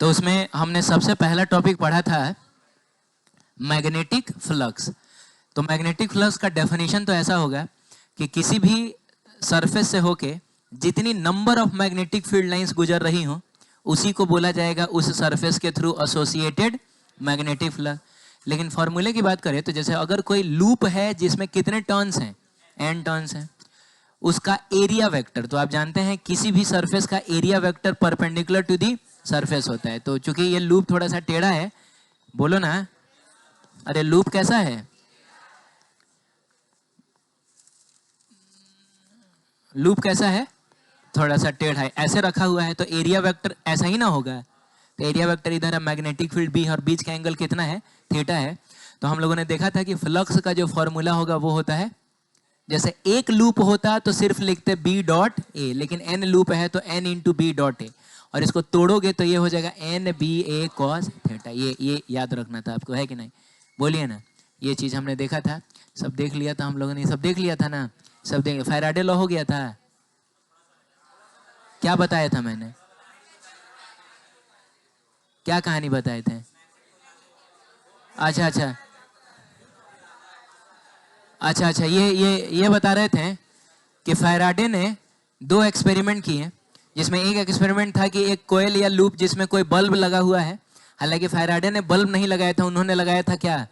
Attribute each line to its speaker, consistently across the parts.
Speaker 1: तो उसमें हमने सबसे पहला टॉपिक पढ़ा था मैग्नेटिक फ्लक्स। तो मैग्नेटिक फ्लक्स का डेफिनेशन तो ऐसा होगा कि किसी भी सरफेस से होके जितनी number of magnetic field lines गुजर रही हो उसी को बोला जाएगा उस सरफेस के थ्रू एसोसिएटेड मैग्नेटिक फ्लक्स। लेकिन फॉर्मूले की बात करें तो जैसे अगर कोई लूप है जिसमें कितने टर्न्स हैं, n टर्न्स हैं, उसका एरिया वेक्टर, तो आप जानते हैं किसी भी सरफेस का area vector perpendicular to the surface होता है। तो चूंकि ये लूप थोड़ा सा टेढ़ा है, बोलो ना, अरे लूप कैसा है? लूप कैसा है? थोड़ा सा टेढ़ा है, ऐसे रखा हुआ है, तो एरिया वेक्टर ऐसा ही ना होगा। तो एरिया वेक्टर इधर है, मैग्नेटिक फील्ड बी और बीच का एंगल कितना है? थीटा है। तो हम लोगों ने देखा था कि फ्लक्स का जो फॉर्मूला होगा वो होता है, जैसे एक लूप होता तो सिर्फ लिखते बी डॉट ए, लेकिन एन लूप है तो N into B dot A, और इसको तोड़ोगे तो ये हो जाएगा N B A cos theta. ये याद रखना था आपको, है कि नहीं? बोलिए ना। ये चीज हमने देखा था, सब देख लिया था हम लोगों ने, सब देख लिया था ना, सब देख। फैराडे लॉ हो गया था, क्या बताया था मैंने? क्या कहानी बताए थे? अच्छा अच्छा अच्छा अच्छा, ये बता रहे थे कि फैराडे ने दो एक्सपेरिमेंट किए, जिसमें एक एक्सपेरिमेंट था कि एक कोयल या लूप जिसमें कोई बल्ब लगा हुआ है। हालांकि फैराडे ने बल्ब नहीं लगाया था, उन्होंने लगाया था क्या?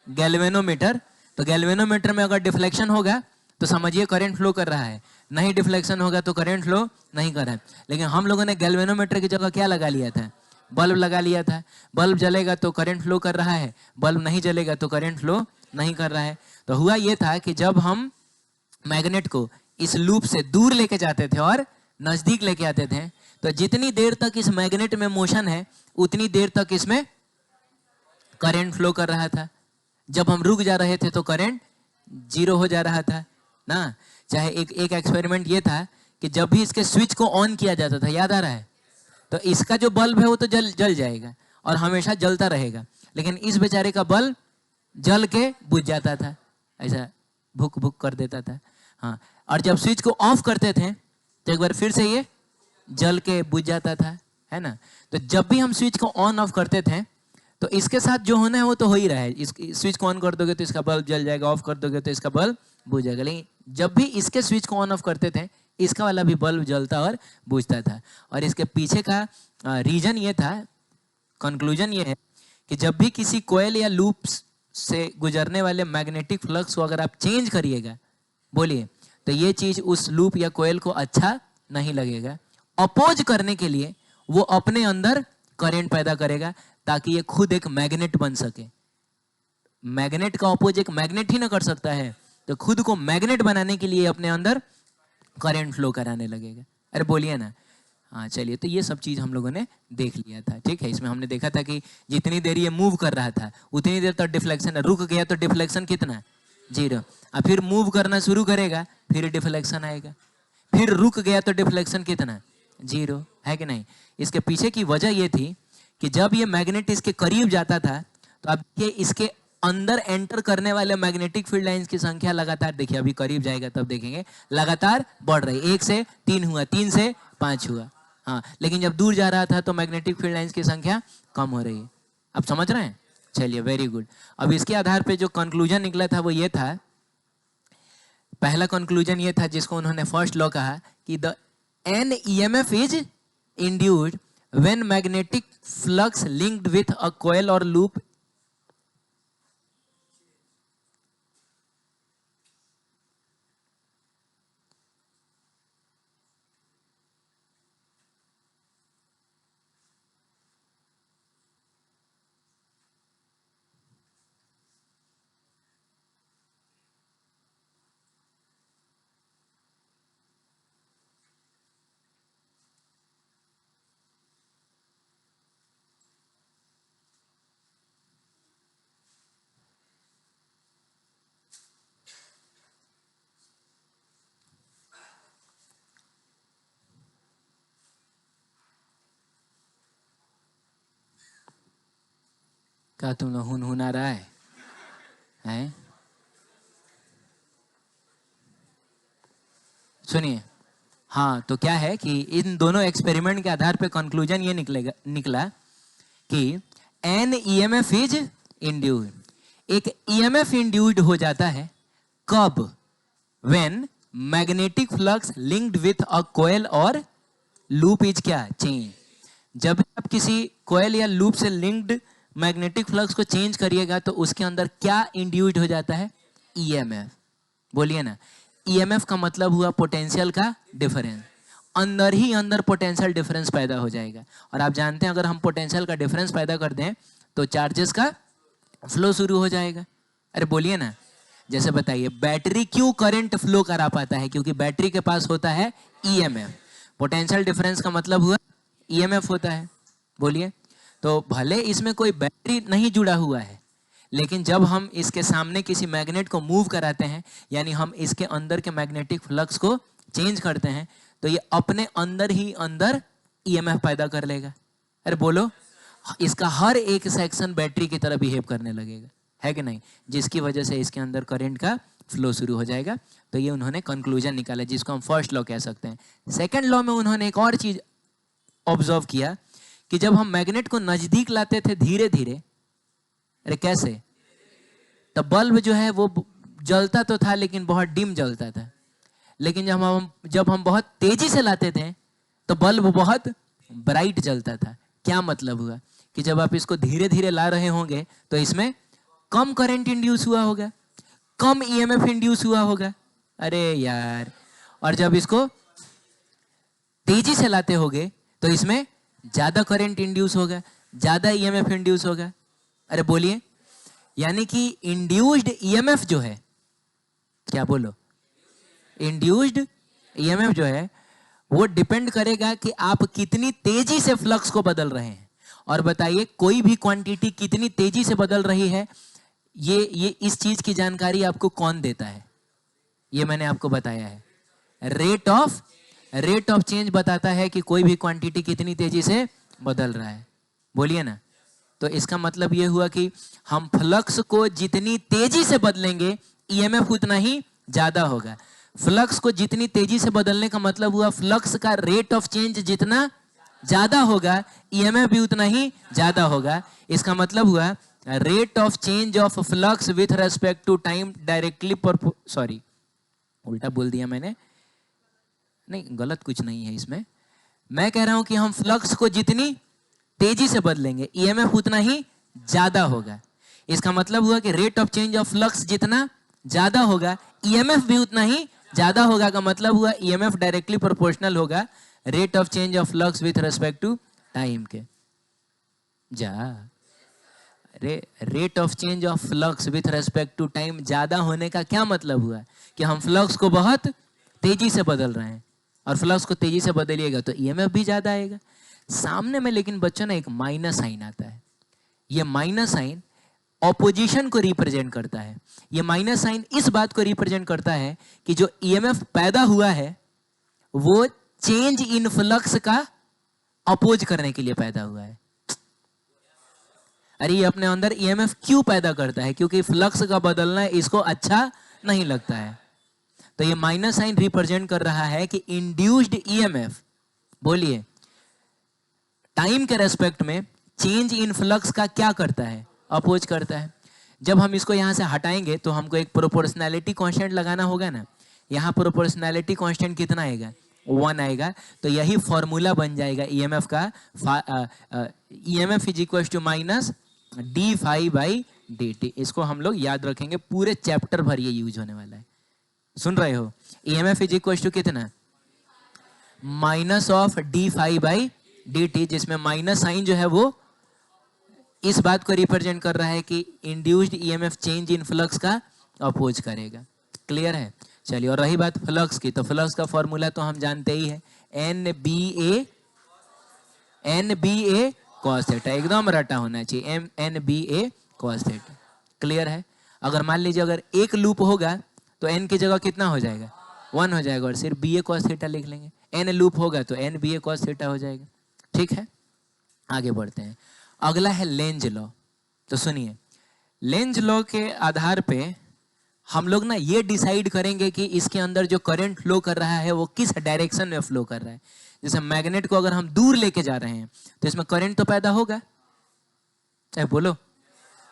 Speaker 1: गैल्वेनोमीटर। तो गैल्वेनोमीटर में अगर डिफ्लेक्शन होगा तो समझिए करंट फ्लो कर रहा है, नहीं डिफ्लेक्शन होगा तो करंट फ्लो नहीं कर रहा है। लेकिन हम लोगों ने गैल्वेनोमीटर की जगह क्या लगा लिया था? बल्ब लगा लिया था। बल्ब जलेगा तो करंट फ्लो कर रहा है, बल्ब नहीं जलेगा तो करंट फ्लो नहीं कर रहा है। तो हुआ ये था कि जब हम मैग्नेट को इस लूप से दूर लेके जाते थे और नजदीक लेके आते थे, तो जितनी देर तक इस मैग्नेट में मोशन है उतनी देर तक इसमें करंट फ्लो कर रहा था। जब हम रुक जा रहे थे तो करंट जीरो हो जा रहा था ना। चाहे एक एक्सपेरिमेंट ये था कि जब भी इसके स्विच को ऑन किया जाता था, याद आ रहा है, तो इसका जो बल्ब है वो तो जल जाएगा और हमेशा जलता रहेगा, लेकिन इस बेचारे का बल्ब जल के बुझ जाता था, ऐसा भुक भुक कर देता था। हाँ, और जब स्विच को ऑफ करते थे तो एक बार फिर से ये जल के बुझ जाता था, है ना। तो जब भी हम स्विच को ऑन ऑफ करते थे तो इसके साथ जो होना है वो तो हो ही रहा है। इस स्विच को ऑन कर दोगे तो इसका बल्ब जल जाएगा, ऑफ कर दोगे तो इसका बल्ब बुझ जाएगा। लेकिन जब भी इसके स्विच को ऑन ऑफ करते थे इसका वाला भी बल्ब जलता और बुझता था। और इसके पीछे का रीजन ये था, कंक्लूजन ये है कि जब भी किसी कोयल या लूप से गुजरने वाले मैग्नेटिक फ्लक्स को अगर आप चेंज करिएगा, बोलिए, तो ये चीज उस लूप या कोयल को अच्छा नहीं लगेगा। अपोज करने के लिए वो अपने अंदर करंट पैदा करेगा ताकि ये खुद एक मैग्नेट बन सके। मैग्नेट का अपोज एक मैग्नेट ही ना कर सकता है, तो खुद को मैग्नेट बनाने के लिए अपने अंदर करंट फ्लो कराने लगेगा। अरे बोलिए ना। हाँ चलिए, तो ये सब चीज हम लोगों ने देख लिया था, ठीक है। इसमें हमने देखा था कि जितनी देर ये मूव कर रहा था उतनी देर तक डिफ्लेक्शन, रुक गया तो डिफ्लेक्शन कितना? जीरो। अब फिर मूव करना शुरू करेगा फिर डिफ्लेक्शन आएगा, फिर रुक गया तो डिफ्लेक्शन कितना? जीरो, है कि नहीं। इसके पीछे की वजह ये थी कि जब ये मैग्नेट इसके करीब जाता था तो अब ये इसके अंदर एंटर करने वाले मैग्नेटिक फील्ड लाइंस की संख्या लगातार, देखिए अभी करीब जाएगा तब देखेंगे, लगातार बढ़ रही। 1 से 3 हुआ, 3 से 5 हुआ, हाँ। लेकिन जब दूर जा रहा था तो मैग्नेटिक फील्ड लाइंस की संख्या कम हो रही है। आप समझ रहे हैं? चलिए, वेरी गुड। अब इसके आधार पे जो कंक्लूजन निकला था वो ये था, पहला कंक्लूजन ये था जिसको उन्होंने फर्स्ट लॉ कहा कि the an EMF is induced when magnetic flux linked with a coil और लूप का तुम लोग हुनहुना रहा है, हैं? सुनिए, हाँ, तो क्या है कि इन दोनों एक्सपेरिमेंट के आधार पे कंक्लूजन ये निकला कि एन ईएमएफ इज इंड्यूस्ड, एक ईएमएफ इंड्यूस्ड हो जाता है कब? When magnetic flux linked with a coil और लूप इज क्या? चेंज। जब आप किसी कोयल या लूप से लिंक्ड मैग्नेटिक फ्लक्स को चेंज करिएगा तो उसके अंदर क्या इंड्यूस्ड हो जाता है? ईएमएफ। बोलिए ना, ईएमएफ का मतलब हुआ पोटेंशियल का डिफरेंस। अंदर ही अंदर पोटेंशियल डिफरेंस पैदा हो जाएगा, और आप जानते हैं अगर हम पोटेंशियल का डिफरेंस पैदा कर दें तो चार्जेस का फ्लो शुरू हो जाएगा। अरे बोलिए ना, जैसे बताइए बैटरी क्यों करंट फ्लो करा पाता है? क्योंकि बैटरी के पास होता है ईएमएफ। पोटेंशियल डिफरेंस का मतलब हुआ ईएमएफ होता है। बोलिए, तो भले इसमें कोई बैटरी नहीं जुड़ा हुआ है, लेकिन जब हम इसके सामने किसी मैग्नेट को मूव कराते हैं, यानी हम इसके अंदर के मैग्नेटिक फ्लक्स को चेंज करते हैं, तो ये अपने अंदर ही अंदर ईएमएफ पैदा कर लेगा। अरे बोलो, इसका हर एक सेक्शन बैटरी की तरह बिहेव करने लगेगा, है कि नहीं? जिसकी वजह से इसके अंदर करंट का फ्लो शुरू हो जाएगा। तो ये उन्होंने कंक्लूजन निकाला, जिसको हम फर्स्ट लॉ कह सकते हैं। सेकंड लॉ में उन्होंने एक और चीज ऑब्जर्व किया कि जब हम मैग्नेट को नजदीक लाते थे धीरे धीरे, अरे कैसे, तो बल्ब जो है वो जलता तो था लेकिन बहुत डिम जलता था। लेकिन जब हम बहुत तेजी से लाते थे तो बल्ब बहुत ब्राइट जलता था। क्या मतलब हुआ कि जब आप इसको धीरे धीरे ला रहे होंगे तो इसमें कम करंट इंड्यूस हुआ होगा, कम ईएमएफ इंड्यूस हुआ होगा। अरे यार, और जब इसको तेजी से लाते होगे तो इसमें ज्यादा करंट इंड्यूस होगा, ज्यादा ईएमएफ इंड्यूस होगा। अरे बोलिए, यानी कि इंड्यूस्ड ईएमएफ जो है, क्या बोलो, इंड्यूस्ड ईएमएफ जो है वो डिपेंड करेगा कि आप कितनी तेजी से फ्लक्स को बदल रहे हैं। और बताइए, कोई भी क्वांटिटी कितनी तेजी से बदल रही है, ये इस चीज की जानकारी आपको कौन देता है? ये मैंने आपको बताया है, रेट ऑफ चेंज बताता है कि कोई भी क्वांटिटी कितनी तेजी से बदल रहा है। बोलिए ना, तो इसका मतलब ये हुआ कि हम फ्लक्स को जितनी तेजी से बदलेंगे ईएमएफ उतना ही ज्यादा होगा। फ्लक्स को जितनी तेजी से बदलने का मतलब हुआ फ्लक्स का रेट ऑफ चेंज जितना ज्यादा होगा ईएमएफ भी उतना ही ज्यादा होगा। इसका मतलब हुआ rate of change of flux with respect to time directly sorry, उल्टा बोल दिया मैंने, नहीं गलत कुछ नहीं है इसमें। मैं कह रहा हूं कि हम फ्लक्स को जितनी तेजी से बदलेंगे ईएमएफ उतना ही ज्यादा होगा। इसका मतलब हुआ कि rate of change of flux जितना ज्यादा होगा ईएमएफ भी उतना ही ज्यादा होगा। का मतलब हुआ ईएमएफ डायरेक्टली प्रोपोर्शनल होगा rate of change of flux with respect to time के। Rate of change of flux with respect to time ज्यादा होने का क्या मतलब हुआ कि हम फ्लक्स को बहुत तेजी से बदल रहे हैं, और फ्लक्स को तेजी से बदलिएगा तो ईएमएफ भी ज्यादा आएगा। सामने में लेकिन बच्चों ना एक माइनस साइन आता है। ये माइनस साइन ऑपोजिशन को रिप्रेजेंट करता है। ये माइनस साइन इस बात को रिप्रेजेंट करता है कि जो ईएमएफ पैदा हुआ है वो चेंज इन फ्लक्स का अपोज करने के लिए पैदा हुआ है। अरे ये अपने अंदर ईएमएफ क्यों पैदा करता है? क्योंकि फ्लक्स का बदलना इसको अच्छा नहीं लगता है। तो ये माइनस साइन रिप्रेजेंट कर रहा है कि इंड्यूस्ड ईएमएफ, बोलिए, टाइम के रेस्पेक्ट में चेंज इन फ्लक्स का क्या करता है? अपोज करता है। जब हम इसको यहां से हटाएंगे तो हमको एक प्रोपोर्शनैलिटी कांस्टेंट लगाना होगा ना। यहाँ प्रोपोर्शनैलिटी कांस्टेंट कितना आएगा? 1 आएगा। तो यही फॉर्मूला बन जाएगा ईएमएफ का, EMF is equal to minus D phi by D T. इसको हम लोग याद रखेंगे, पूरे चैप्टर भर ये यूज होने वाला है। सुन रहे हो? ईएमएफ इज इक्वल टू कितना? Minus of D phi by D T, जिसमें माइनस साइन जो है वो इस बात को रिप्रेजेंट कर रहा है कि induced EMF change in flux का अपोज करेगा। क्लियर है? चलिए, और रही बात फ्लक्स की, तो फ्लक्स का फॉर्मूला तो हम जानते ही है, N B A cos theta. एकदम रटा होना चाहिए, N B A cos theta. Clear है? अगर मान लीजिए अगर एक लूप होगा तो एन की जगह कितना हो जाएगा? 1 हो जाएगा, और सिर्फ बी ए कॉस थीटा लिख लेंगे। एन लूप होगा तो N B A cos theta हो जाएगा। ठीक है, आगे बढ़ते हैं। अगला है लेंज लॉ। तो सुनिए, लेंज लॉ के आधार पे हम लोग ना ये डिसाइड करेंगे कि इसके अंदर जो करंट फ्लो कर रहा है वो किस डायरेक्शन में फ्लो कर रहा है। जैसे मैग्नेट को अगर हम दूर लेके जा रहे हैं तो इसमें करंट तो पैदा होगा, चाहे बोलो,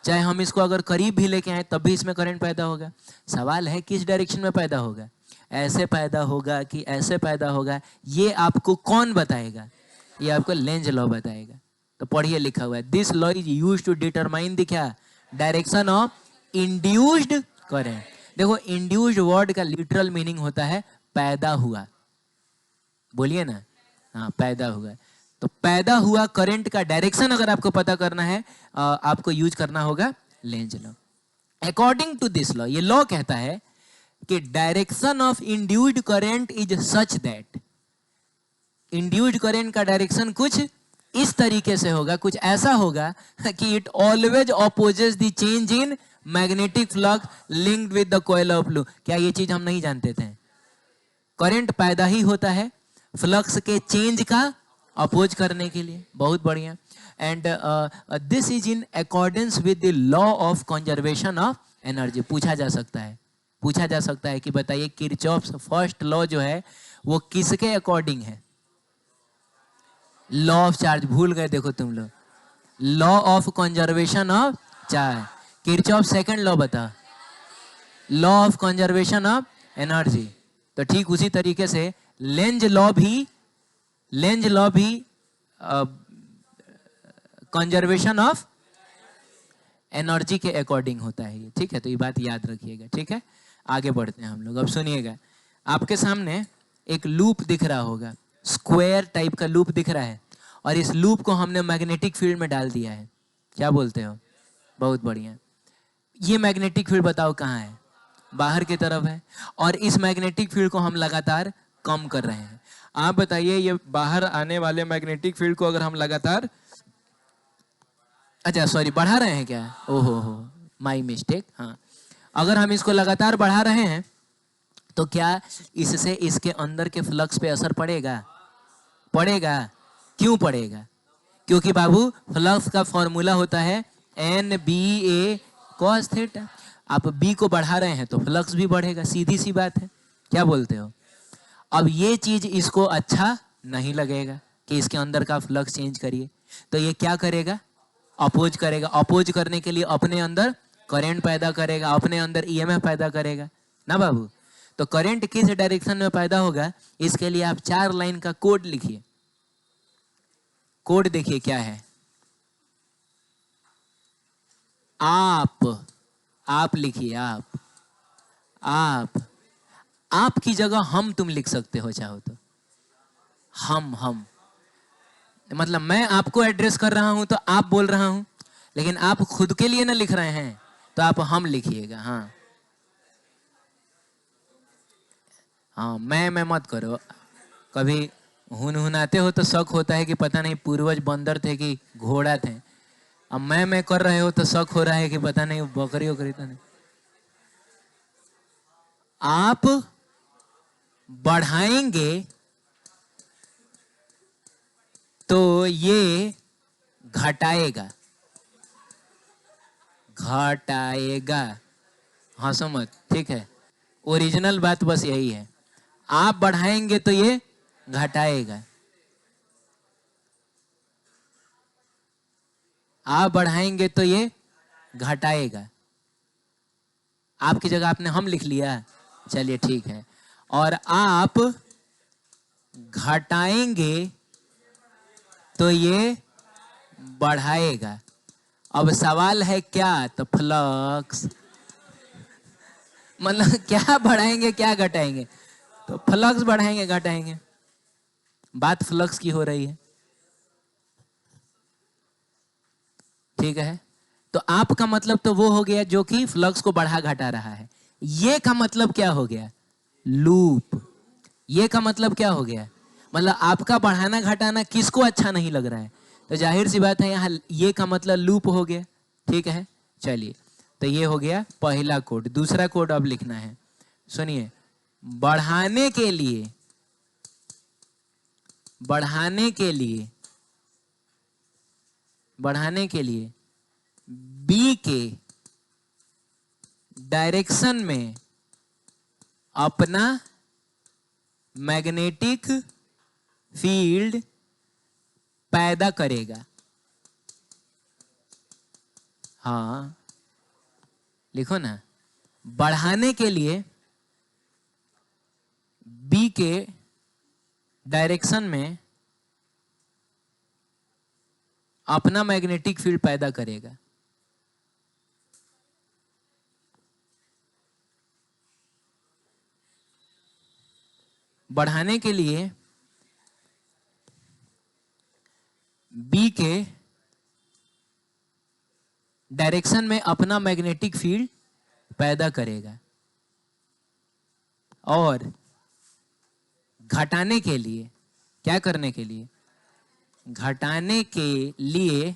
Speaker 1: चाहे हम इसको अगर करीब भी लेके आए तब भी इसमें करंट पैदा होगा। सवाल है किस डायरेक्शन में पैदा होगा, ऐसे पैदा होगा कि ऐसे पैदा होगा, ये आपको कौन बताएगा? ये आपको लेंज लॉ बताएगा। तो पढ़िए, लिखा हुआ है this law is use to determine the क्या, डायरेक्शन ऑफ इंड्यूस्ड करंट। देखो इंड्यूस्ड वर्ड का लिटरल मीनिंग होता है पैदा हुआ, बोलिए ना, हाँ पैदा हुआ। तो पैदा हुआ करंट का डायरेक्शन अगर आपको पता करना है, आपको यूज करना होगा Lenz law. According to this law, ये लॉ कहता है कि direction of induced current is such that, induced current का डायरेक्शन कुछ इस तरीके से होगा, कुछ ऐसा होगा कि it always opposes the change in magnetic flux linked with the coil of loop. क्या ये चीज हम नहीं जानते थे? करंट पैदा ही होता है फ्लक्स के चेंज का अपोज करने के लिए। बहुत बढ़िया। And this is in accordance with the law of conservation of energy. पूछा जा सकता है कि बताइए किरचॉफ्स फर्स्ट लॉ जो है वो किसके अकॉर्डिंग है? Law of charge. भूल गए देखो तुम लोग, law of conservation of charge. Kirchhoff second law बता, law of conservation of energy. तो ठीक उसी तरीके से लेंज लॉ भी कंजर्वेशन ऑफ एनर्जी के अकॉर्डिंग होता है ये, ठीक है? तो ये बात याद रखिएगा, ठीक है? आगे बढ़ते हैं हम लोग। अब सुनिएगा, आपके सामने एक लूप दिख रहा होगा, स्क्वायर टाइप का लूप दिख रहा है, और इस लूप को हमने मैग्नेटिक फील्ड में डाल दिया है। क्या बोलते हो? बहुत बढ़िया। ये मैग्नेटिक फील्ड बताओ कहाँ है? बाहर की तरफ है, और इस मैग्नेटिक फील्ड को हम लगातार कम कर रहे हैं। आप बताइए, ये बाहर आने वाले मैग्नेटिक फील्ड को अगर हम लगातार, अच्छा सॉरी, बढ़ा रहे हैं क्या? ओहो हो, माई मिस्टेक। हाँ, अगर हम इसको लगातार बढ़ा रहे हैं तो क्या इससे इसके अंदर के फ्लक्स पे असर पड़ेगा? पड़ेगा। क्यों पड़ेगा? क्योंकि बाबू फ्लक्स का फॉर्मूला होता है NBA cos थीटा। आप B को बढ़ा रहे हैं तो फ्लक्स भी बढ़ेगा, सीधी सी बात है। क्या बोलते हो? अब ये चीज इसको अच्छा नहीं लगेगा कि इसके अंदर का फ्लक्स चेंज करिए, तो ये क्या करेगा? अपोज करेगा। अपोज करने के लिए अपने अंदर करंट पैदा करेगा, अपने अंदर EMF पैदा करेगा ना बाबू। तो करंट किस डायरेक्शन में पैदा होगा, इसके लिए आप 4 लाइन का कोड लिखिए। कोड देखिए क्या है। आप लिखिए, आप की जगह हम तुम लिख सकते हो चाहो तो। हम मतलब मैं आपको एड्रेस कर रहा हूं तो आप बोल रहा हूं, लेकिन आप खुद के लिए ना लिख रहे हैं तो आप हम लिखिएगा। हाँ, मैं मत करो। कभी हुनहुनाते हो तो शक होता है कि पता नहीं पूर्वज बंदर थे कि घोड़ा थे। अब मैं कर रहे हो तो शक हो रहा है कि पता नहीं बकरी वकरी तो नहीं। आप बढ़ाएंगे तो ये घटाएगा। हंसो मत, ठीक है? ओरिजिनल बात बस यही है। आप बढ़ाएंगे तो ये घटाएगा, आप बढ़ाएंगे तो ये घटाएगा। आपकी जगह आपने हम लिख लिया, चलिए ठीक है। और आप घटाएंगे तो ये बढ़ाएगा। अब सवाल है क्या? तो फ्लक्स। मतलब क्या बढ़ाएंगे क्या घटाएंगे? तो फ्लक्स बढ़ाएंगे घटाएंगे। बात फ्लक्स की हो रही है, ठीक है? तो आपका मतलब तो वो हो गया जो कि फ्लक्स को बढ़ा घटा रहा है। ये का मतलब क्या हो गया? लूप। ये का मतलब क्या हो गया? मतलब आपका बढ़ाना घटाना किसको अच्छा नहीं लग रहा है, तो जाहिर सी बात है यहाँ ये का मतलब लूप हो गया, ठीक है? चलिए, तो ये हो गया पहला कोड। दूसरा कोड अब लिखना है, सुनिए। बढ़ाने के लिए बी के डायरेक्शन में अपना मैग्नेटिक फील्ड पैदा करेगा। हाँ लिखो ना, बढ़ाने के लिए बी के डायरेक्शन में अपना मैग्नेटिक फील्ड पैदा करेगा। बढ़ाने के लिए बी के डायरेक्शन में अपना मैग्नेटिक फील्ड पैदा करेगा, और घटाने के लिए, क्या करने के लिए, घटाने के लिए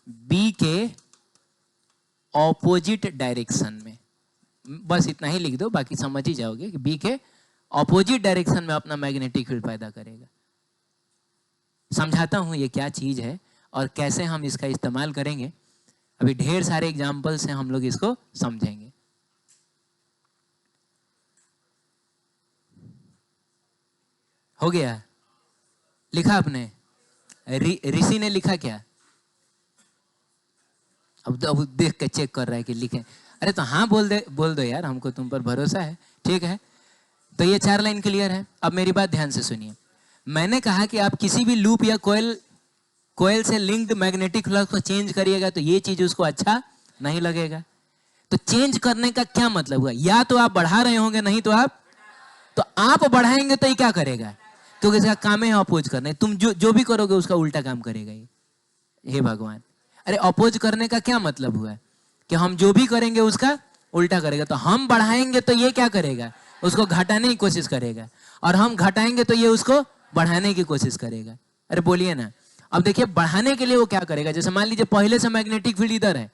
Speaker 1: बी के ऑपोजिट डायरेक्शन में, बस इतना ही लिख दो, बाकी समझ ही जाओगे कि बी के ऑपोजिट डायरेक्शन में अपना मैग्नेटिक फील्ड पैदा करेगा। समझाता हूं ये क्या चीज है और कैसे हम इसका इस्तेमाल करेंगे। अभी ढेर सारे एग्जाम्पल से हम लोग इसको समझेंगे। हो गया? लिखा आपने? ऋषि ने लिखा क्या? अब देख के चेक कर रहा है कि लिखे। अरे तो हाँ बोल दो यार, हमको तुम पर भरोसा है। ठीक है, तो ये 4 लाइन क्लियर है। अब मेरी बात ध्यान से सुनिए। मैंने कहा कि आप किसी भी लूप या कोयल से लिंक्ड मैग्नेटिक फ्लक्स को चेंज करिएगा तो ये चीज उसको अच्छा नहीं लगेगा। तो चेंज करने का क्या मतलब हुआ? या तो आप बढ़ा रहे होंगे, नहीं तो आप बढ़ाएंगे तो ये क्या करेगा? क्योंकि इसका काम है अपोज करना। तुम जो भी करोगे उसका उल्टा काम करेगा ये। हे भगवान, अरे अपोज करने का क्या मतलब हुआ? कि हम जो भी करेंगे उसका उल्टा करेगा। तो हम बढ़ाएंगे तो ये क्या करेगा? उसको घटाने की कोशिश करेगा, और हम घटाएंगे तो ये उसको बढ़ाने की कोशिश करेगा। अरे बोलिए ना। अब देखिए, बढ़ाने के लिए वो क्या करेगा? जैसे मान लीजिए पहले से मैग्नेटिक फील्ड इधर है,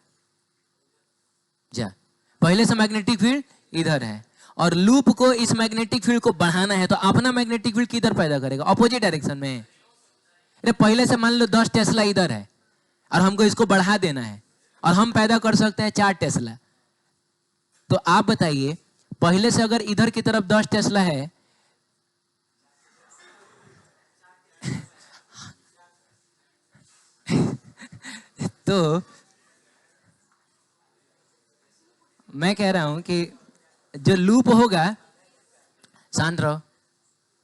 Speaker 1: पहले से मैग्नेटिक फील्ड इधर है, और लूप को इस मैग्नेटिक फील्ड को बढ़ाना है, तो अपना मैग्नेटिक फील्ड किधर पैदा करेगा? ऑपोजिट डायरेक्शन में। अरे पहले से मान लो 10 टेस्ला इधर है और हमको इसको बढ़ा देना है, और हम पैदा कर सकते हैं 4 टेस्ला। तो आप बताइए, पहले से अगर इधर की तरफ 10 टेस्ला है तो मैं कह रहा हूं कि जो लूप होगा, शांत रहो,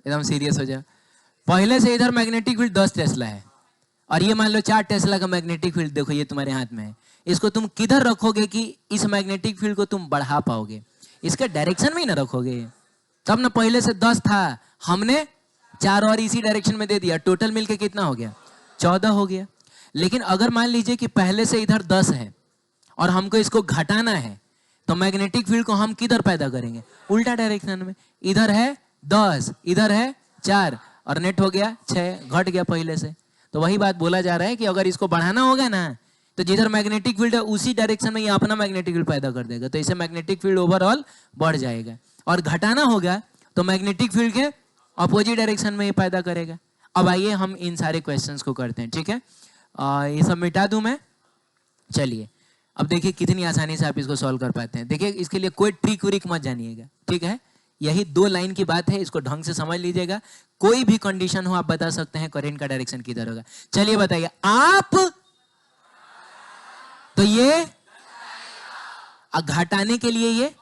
Speaker 1: एकदम सीरियस हो जाओ। पहले से इधर मैग्नेटिक फील्ड 10 टेस्ला है, और ये मान लो 4 टेस्ला का मैग्नेटिक फील्ड, देखो ये तुम्हारे हाथ में है। इसको तुम किधर रखोगे कि इस मैग्नेटिक फील्ड को तुम बढ़ा पाओगे? इसके डायरेक्शन में ही ना रखोगे। तब ना पहले से 10 था, हमने 4 और इसी डायरेक्शन में दे दिया, टोटल मिलके कितना हो गया? 14 हो गया। लेकिन अगर मान लीजिए कि पहले से इधर 10 है और हमको इसको घटाना है, तो मैग्नेटिक फील्ड को हम किधर पैदा करेंगे? उल्टा डायरेक्शन में। इधर है 10, इधर है 4, और नेट हो गया 6, घट गया पहले से। तो वही बात बोला जा रहा है कि अगर इसको बढ़ाना होगा ना, तो जिधर मैग्नेटिक फील्ड है उसी डायरेक्शन में ये अपना मैग्नेटिक फील्ड पैदा कर देगा, तो इसे मैग्नेटिक फील्ड ओवरऑल बढ़ जाएगा। और घटाना होगा तो मैग्नेटिक फील्ड के अपोजिट डायरेक्शन में ये पैदा करेगा। अब आइए हम इन सारे क्वेश्चंस को करते हैं। ठीक है, ये सब मिटा दूं मैं। चलिए अब देखिए कितनी आसानी से आप इसको सॉल्व कर पाते हैं। देखिए, इसके लिए कोई ट्रिक व्रिक मत जानिएगा। ठीक है, यही 2 लाइन की बात है, इसको ढंग से समझ लीजिएगा। कोई भी कंडीशन हो आप बता सकते हैं करंट का डायरेक्शन किधर होगा। चलिए बताइए आप, तो ये घटाने के लिए ये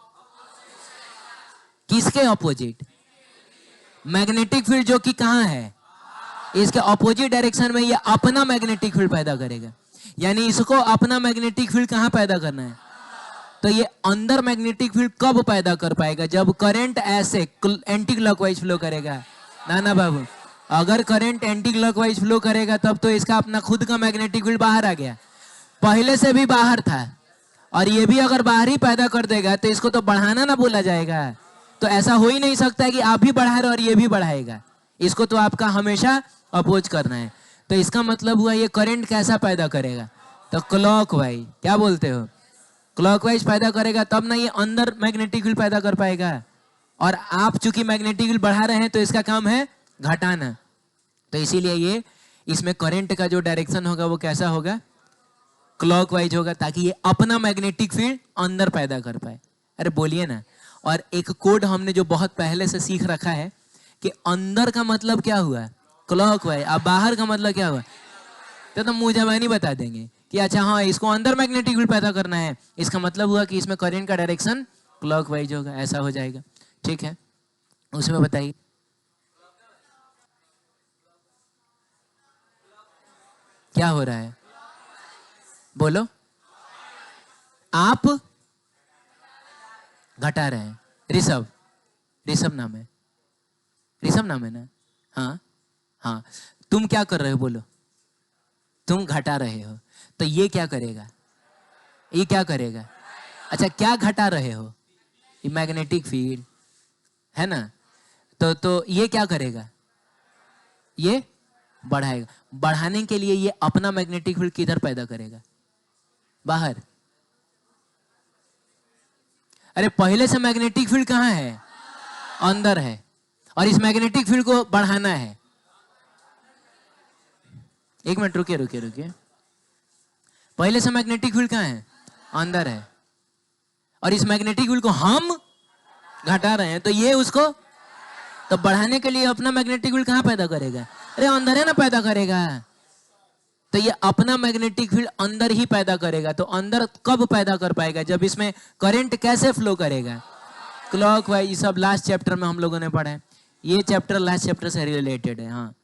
Speaker 1: किसके ऑपोजिट? मैग्नेटिक फील्ड जो कि कहां है? इसके ऑपोजिट डायरेक्शन में ये अपना मैग्नेटिक फील्ड पैदा करेगा। यानी इसको अपना मैग्नेटिक फील्ड कहां पैदा करना है? तो ये अंदर मैग्नेटिक फील्ड कब पैदा कर पाएगा? जब करंट ऐसे एंटी क्लॉकवाइज फ्लो करेगा। ना बाबू, अगर करंट एंटी क्लॉकवाइज फ्लो करेगा तब तो इसका अपना खुद का मैग्नेटिक फील्ड बाहर आ गया, पहले से भी बाहर था, और ये भी अगर बाहर ही पैदा कर देगा तो इसको तो बढ़ाना ना बोला जाएगा। तो ऐसा हो ही नहीं सकता है कि आप भी बढ़ा रहे और ये भी बढ़ाएगा। इसको तो आपका हमेशा अपोज करना है। तो इसका मतलब हुआ ये करंट कैसा पैदा करेगा? तो क्लॉकवाइज। क्या बोलते हो? क्लॉकवाइज पैदा करेगा, तब ना ये अंदर मैग्नेटिक फील्ड पैदा कर पाएगा। और आप चूंकि मैग्नेटिक फील्ड बढ़ा रहे हैं तो इसका काम है घटाना। तो इसीलिए ये इसमें करंट का जो डायरेक्शन होगा वो कैसा होगा? क्लॉकवाइज होगा, ताकि ये अपना मैग्नेटिक फील्ड अंदर पैदा कर पाए। अरे बोलिए ना। और एक कोड हमने जो बहुत पहले से सीख रखा है कि अंदर का मतलब क्या हुआ? क्लॉकवाइज। अब बाहर का मतलब क्या हुआ? तो मुंह जबानी बता देंगे कि अच्छा हाँ इसको अंदर मैग्नेटिक फील्ड पैदा करना है, इसका मतलब हुआ कि इसमें करंट का डायरेक्शन क्लॉकवाइज होगा, ऐसा हो जाएगा। ठीक है, उसमें बताइए क्या हो रहा है, बोलो। आप घटा रहे हैं। ऋषभ, ऋषभ नाम है, ऋषभ नाम है ना? हाँ हाँ, तुम क्या कर रहे हो बोलो? तुम घटा रहे हो, तो ये क्या करेगा? ये क्या करेगा? अच्छा, क्या घटा रहे हो? ये मैग्नेटिक फील्ड है ना, तो ये क्या करेगा? ये बढ़ाएगा। बढ़ाने के लिए ये अपना मैग्नेटिक फील्ड किधर पैदा करेगा? बाहर। अरे पहले से मैग्नेटिक फील्ड कहाँ है? अंदर है, और इस मैग्नेटिक फील्ड को बढ़ाना है। एक मिनट रुकिए रुकिए रुकिए, पहले से मैग्नेटिक फील्ड कहाँ है? अंदर है, और इस मैग्नेटिक फील्ड को हम घटा रहे हैं, तो ये उसको तो बढ़ाने के लिए अपना मैग्नेटिक फील्ड कहाँ पैदा करेगा? अरे अंदर है ना पैदा करेगा। तो ये अपना मैग्नेटिक फील्ड अंदर ही पैदा करेगा। तो अंदर कब पैदा कर पाएगा? जब इसमें करंट कैसे फ्लो करेगा? क्लॉकवाइज। ये सब लास्ट चैप्टर में हम लोगों ने पढ़ा है, ये चैप्टर लास्ट चैप्टर से रिलेटेड है। हाँ,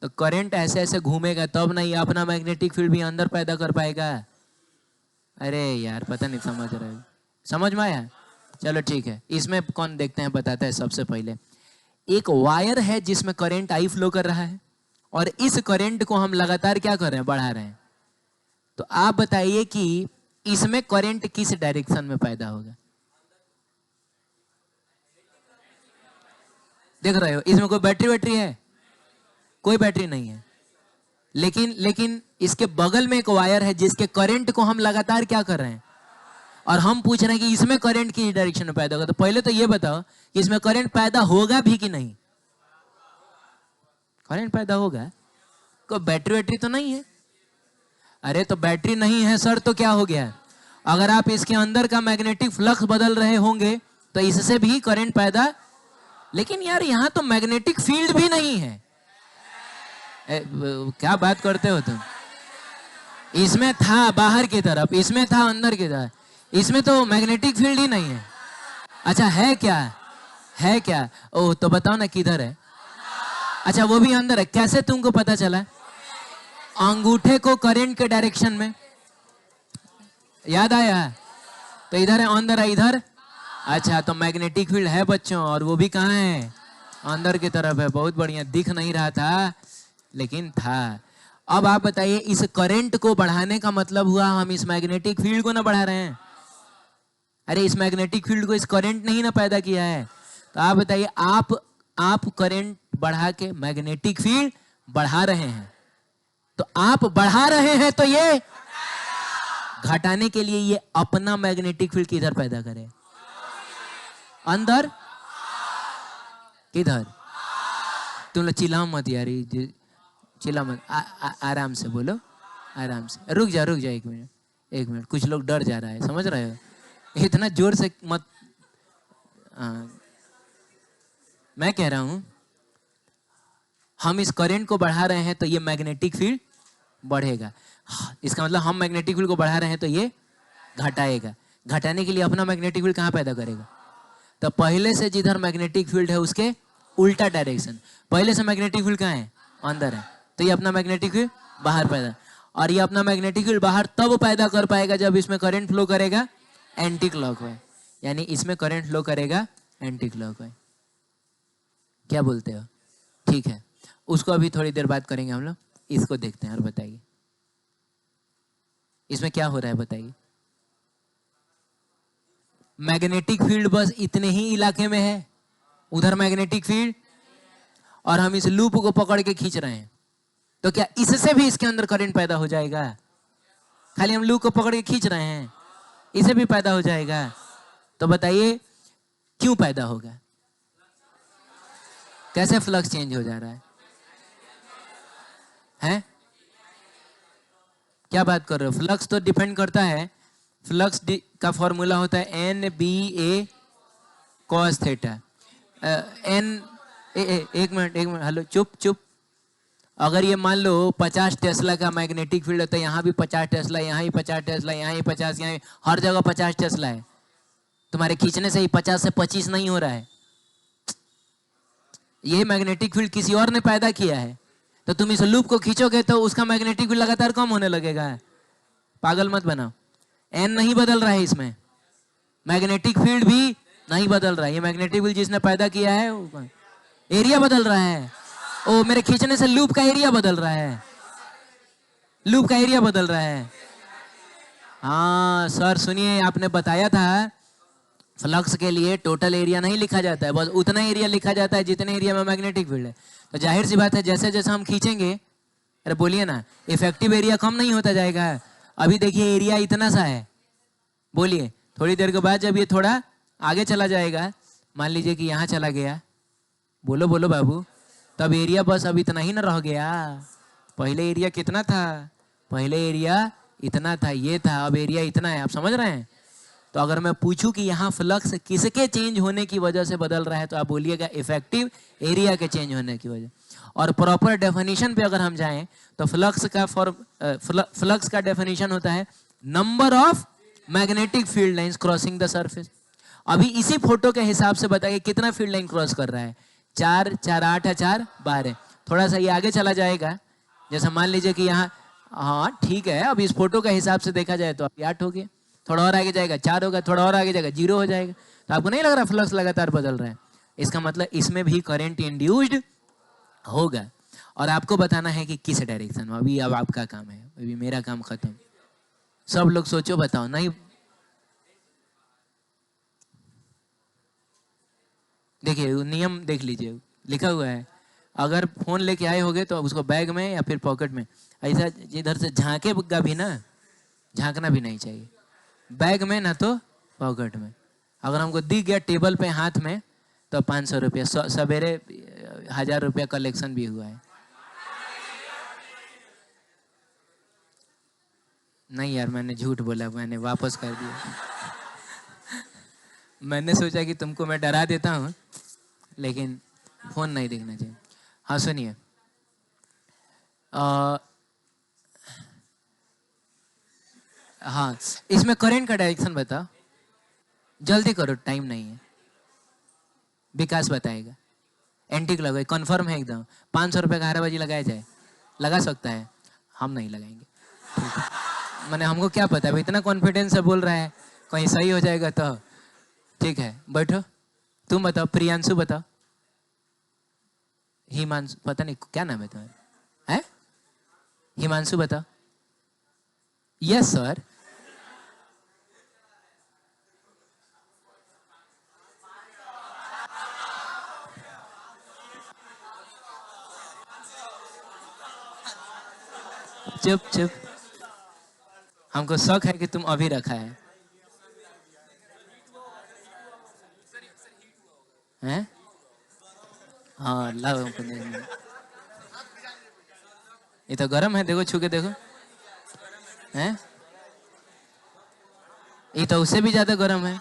Speaker 1: तो करंट ऐसे ऐसे घूमेगा तब ना ये अपना मैग्नेटिक फील्ड भी अंदर पैदा कर पाएगा। अरे यार पता नहीं समझ रहे हो? समझ में आया? चलो ठीक है, इसमें कौन देखते हैं बताता है। सबसे पहले एक वायर है जिसमें करंट आई फ्लो कर रहा है, और इस करंट को हम लगातार क्या कर रहे हैं? बढ़ा रहे हैं। तो आप बताइए कि इसमें करंट किस डायरेक्शन में पैदा होगा? देख रहे हो, इसमें कोई बैटरी है? कोई बैटरी नहीं है, लेकिन इसके बगल में एक वायर है जिसके करंट को हम लगातार क्या कर रहे हैं? और हम पूछ रहे हैं कि इसमें करंट किस डायरेक्शन में पैदा होगा। तो पहले तो ये बताओ कि इसमें करंट पैदा होगा भी कि नहीं? करंट पैदा होगा। कोई बैटरी तो नहीं है। अरे तो बैटरी नहीं है सर, तो क्या हो गया? अगर आप इसके अंदर का मैग्नेटिक फ्लक्स बदल रहे होंगे तो इससे भी करंट पैदा। लेकिन यार यहाँ तो मैग्नेटिक फील्ड भी नहीं है। क्या बात करते हो तुम? इसमें था बाहर की तरफ, इसमें था अंदर की तरफ, इसमें तो मैग्नेटिक फील्ड ही नहीं है। अच्छा है क्या? है क्या? ओह तो बताओ ना किधर है? अच्छा वो भी अंदर है। कैसे तुमको पता चला? अंगूठे को करंट के डायरेक्शन में याद आया, तो इधर है, अंदर है इधर। अच्छा तो मैग्नेटिक फील्ड है बच्चों, और वो भी कहाँ है? अंदर की तरफ है। बहुत बढ़िया, दिख नहीं रहा था लेकिन था। अब आप बताइए, इस करंट को बढ़ाने का मतलब हुआ हम इस मैग्नेटिक फील्ड को ना बढ़ा रहे हैं। अरे इस मैग्नेटिक फील्ड को इस करंट ने ही ना पैदा किया है। तो आप बताइए, आप करंट बढ़ा के मैग्नेटिक फील्ड बढ़ा रहे हैं। तो आप बढ़ा रहे हैं तो ये घटाने के लिए ये अपना मैग्नेटिक फील्ड किधर पैदा करे? अंदर। किधर? तुम लोग चिल्लाओ मत यार, चिल्ला मत, आराम से बोलो, आराम से। रुक जा एक मिनट, एक मिनट। कुछ लोग डर जा रहा है, समझ रहे हो? इतना जोर से मत। मैं कह रहा हूं हम इस करंट को बढ़ा रहे हैं तो ये मैग्नेटिक फील्ड बढ़ेगा। इसका मतलब हम मैग्नेटिक फील्ड को बढ़ा रहे हैं तो ये घटाएगा। घटाने के लिए अपना मैग्नेटिक फील्ड कहाँ पैदा करेगा? तो पहले से जिधर मैग्नेटिक फील्ड है उसके उल्टा डायरेक्शन। पहले से मैग्नेटिक फील्ड कहाँ है? अंदर है, तो ये अपना मैग्नेटिक फील्ड बाहर पैदा। और ये अपना मैग्नेटिक फील्ड बाहर तब पैदा कर पाएगा जब इसमें करंट फ्लो करेगा एंटी क्लॉकवाइज। यानी इसमें करंट फ्लो करेगा एंटी क्लॉकवाइज। क्या बोलते हो? ठीक है, उसको अभी थोड़ी देर बात करेंगे हम लोग। इसको देखते हैं और बताइए इसमें क्या हो रहा है, बताइए। मैग्नेटिक फील्ड बस इतने ही इलाके में है, उधर मैग्नेटिक फील्ड, और हम इस लूप को पकड़ के खींच रहे हैं। तो क्या इससे भी इसके अंदर करंट पैदा हो जाएगा? खाली हम लूप को पकड़ के खींच रहे हैं, इसे भी पैदा हो जाएगा। तो बताइए क्यों पैदा होगा? कैसे फ्लक्स चेंज हो जा रहा है? हैं? क्या बात कर रहे हो? फ्लक्स तो डिपेंड करता है, फ्लक्स का फॉर्मूला होता है NBA cos थीटा। एक मिनट, हेलो, चुप चुप। अगर ये मान लो 50 टेस्ला का मैग्नेटिक फील्ड है तो यहाँ भी 50 टेस्ला, यहाँ ही 50 टेस्ला, यहाँ ही 50, यहाँ हर जगह 50 टेस्ला है। तुम्हारे खींचने से ही 50 से 25 नहीं हो रहा है। ये मैग्नेटिक फील्ड किसी और ने पैदा किया है, तो तुम इस लूप को खींचोगे तो उसका मैग्नेटिक फील्ड लगातार कम होने लगेगा। पागल मत बनाओ। एन नहीं बदल रहा है इसमें, मैग्नेटिक फील्ड भी नहीं बदल रहा है। ये मैग्नेटिक फील्ड जिसने पैदा किया है एरिया बदल रहा है। ओ, मेरे खींचने से लूप का एरिया बदल रहा है, लूप का एरिया बदल रहा है। हाँ सर सुनिए, आपने बताया था फ्लक्स के लिए टोटल एरिया नहीं लिखा जाता है, बस उतना एरिया लिखा जाता है जितने एरिया में मैग्नेटिक फील्ड है। तो जाहिर सी बात है जैसे जैसे हम खींचेंगे, अरे बोलिए ना, इफेक्टिव एरिया कम नहीं होता जाएगा। अभी देखिए एरिया इतना सा है, बोलिए थोड़ी देर के बाद जब ये थोड़ा आगे चला जाएगा, मान लीजिए कि यहाँ चला गया, बोलो बोलो बाबू, तब एरिया बस अब इतना ही ना रह गया। पहले एरिया कितना था? पहले एरिया इतना था, ये था, अब एरिया इतना है। आप समझ रहे हैं? तो अगर मैं पूछूं कि यहाँ फ्लक्स किसके चेंज होने की वजह से बदल रहा है, तो आप बोलिएगा इफेक्टिव एरिया के चेंज होने की वजह। और प्रॉपर डेफिनेशन पे अगर हम जाएं तो फ्लक्स का डेफिनेशन होता है number of magnetic field lines crossing the surface. अभी इसी फोटो के हिसाब से बताइए कितना फील्ड लाइन क्रॉस कर रहा है? 4, 4, 8 है, 4, 12। थोड़ा सा ये आगे चला जाएगा, जैसे मान लीजिए कि यहाँ, हाँ ठीक है, अब इस फोटो के हिसाब से देखा जाए तो अभी 8 हो गया, थोड़ा और आगे जाएगा 4 होगा, थोड़ा और आगे जाएगा 0 हो जाएगा। तो आपको नहीं लग रहा फ्लक्स लगातार बदल रहा है? इसका मतलब इसमें भी करंट इंड्यूस्ड होगा। और आपको बताना है कि किस डायरेक्शन में। अभी अब आपका काम है, अभी मेरा काम खत्म। सब लोग सोचो, बताओ। नहीं देखिए नियम देख लीजिए, लिखा हुआ है अगर फोन लेके आए होगे तो उसको बैग में या फिर पॉकेट में ऐसा इधर से झांकेगा भी ना, झांकना भी नहीं चाहिए। बैग में ना तो पॉकेट में। अगर हमको दिख गया टेबल पे हाथ में तो 500 रुपया, सवेरे 1000 रुपया कलेक्शन भी हुआ है। नहीं यार मैंने झूठ बोला, मैंने वापस कर दिया। मैंने सोचा कि तुमको मैं डरा देता हूँ, लेकिन फोन नहीं देखना चाहिए। हाँ सुनिए, हाँ इसमें करंट का डायरेक्शन बताओ, जल्दी करो, टाइम नहीं है। विकास बताएगा। एंटी क्लॉक कंफर्म है एकदम। 500 रुपये का 11 बजे लगाया जाए, लगा सकता है, हम नहीं लगाएंगे। ठीक है, मैंने हमको क्या पता है, इतना कॉन्फिडेंस से बोल रहा है, कहीं सही हो जाएगा तो। ठीक है बैठो, तुम बताओ, प्रियांशु बताओ, हिमांशु, पता नहीं क्या नाम है तुम्हारा, है हिमांशु बताओ। Yes sir. चुप चुप, हमको शक है कि तुम अभी रखा है, हैं? हाँ लाओ हमको देखने। ये तो गर्म है, देखो छू के देखो, हैं? ये तो उससे भी ज्यादा गर्म है।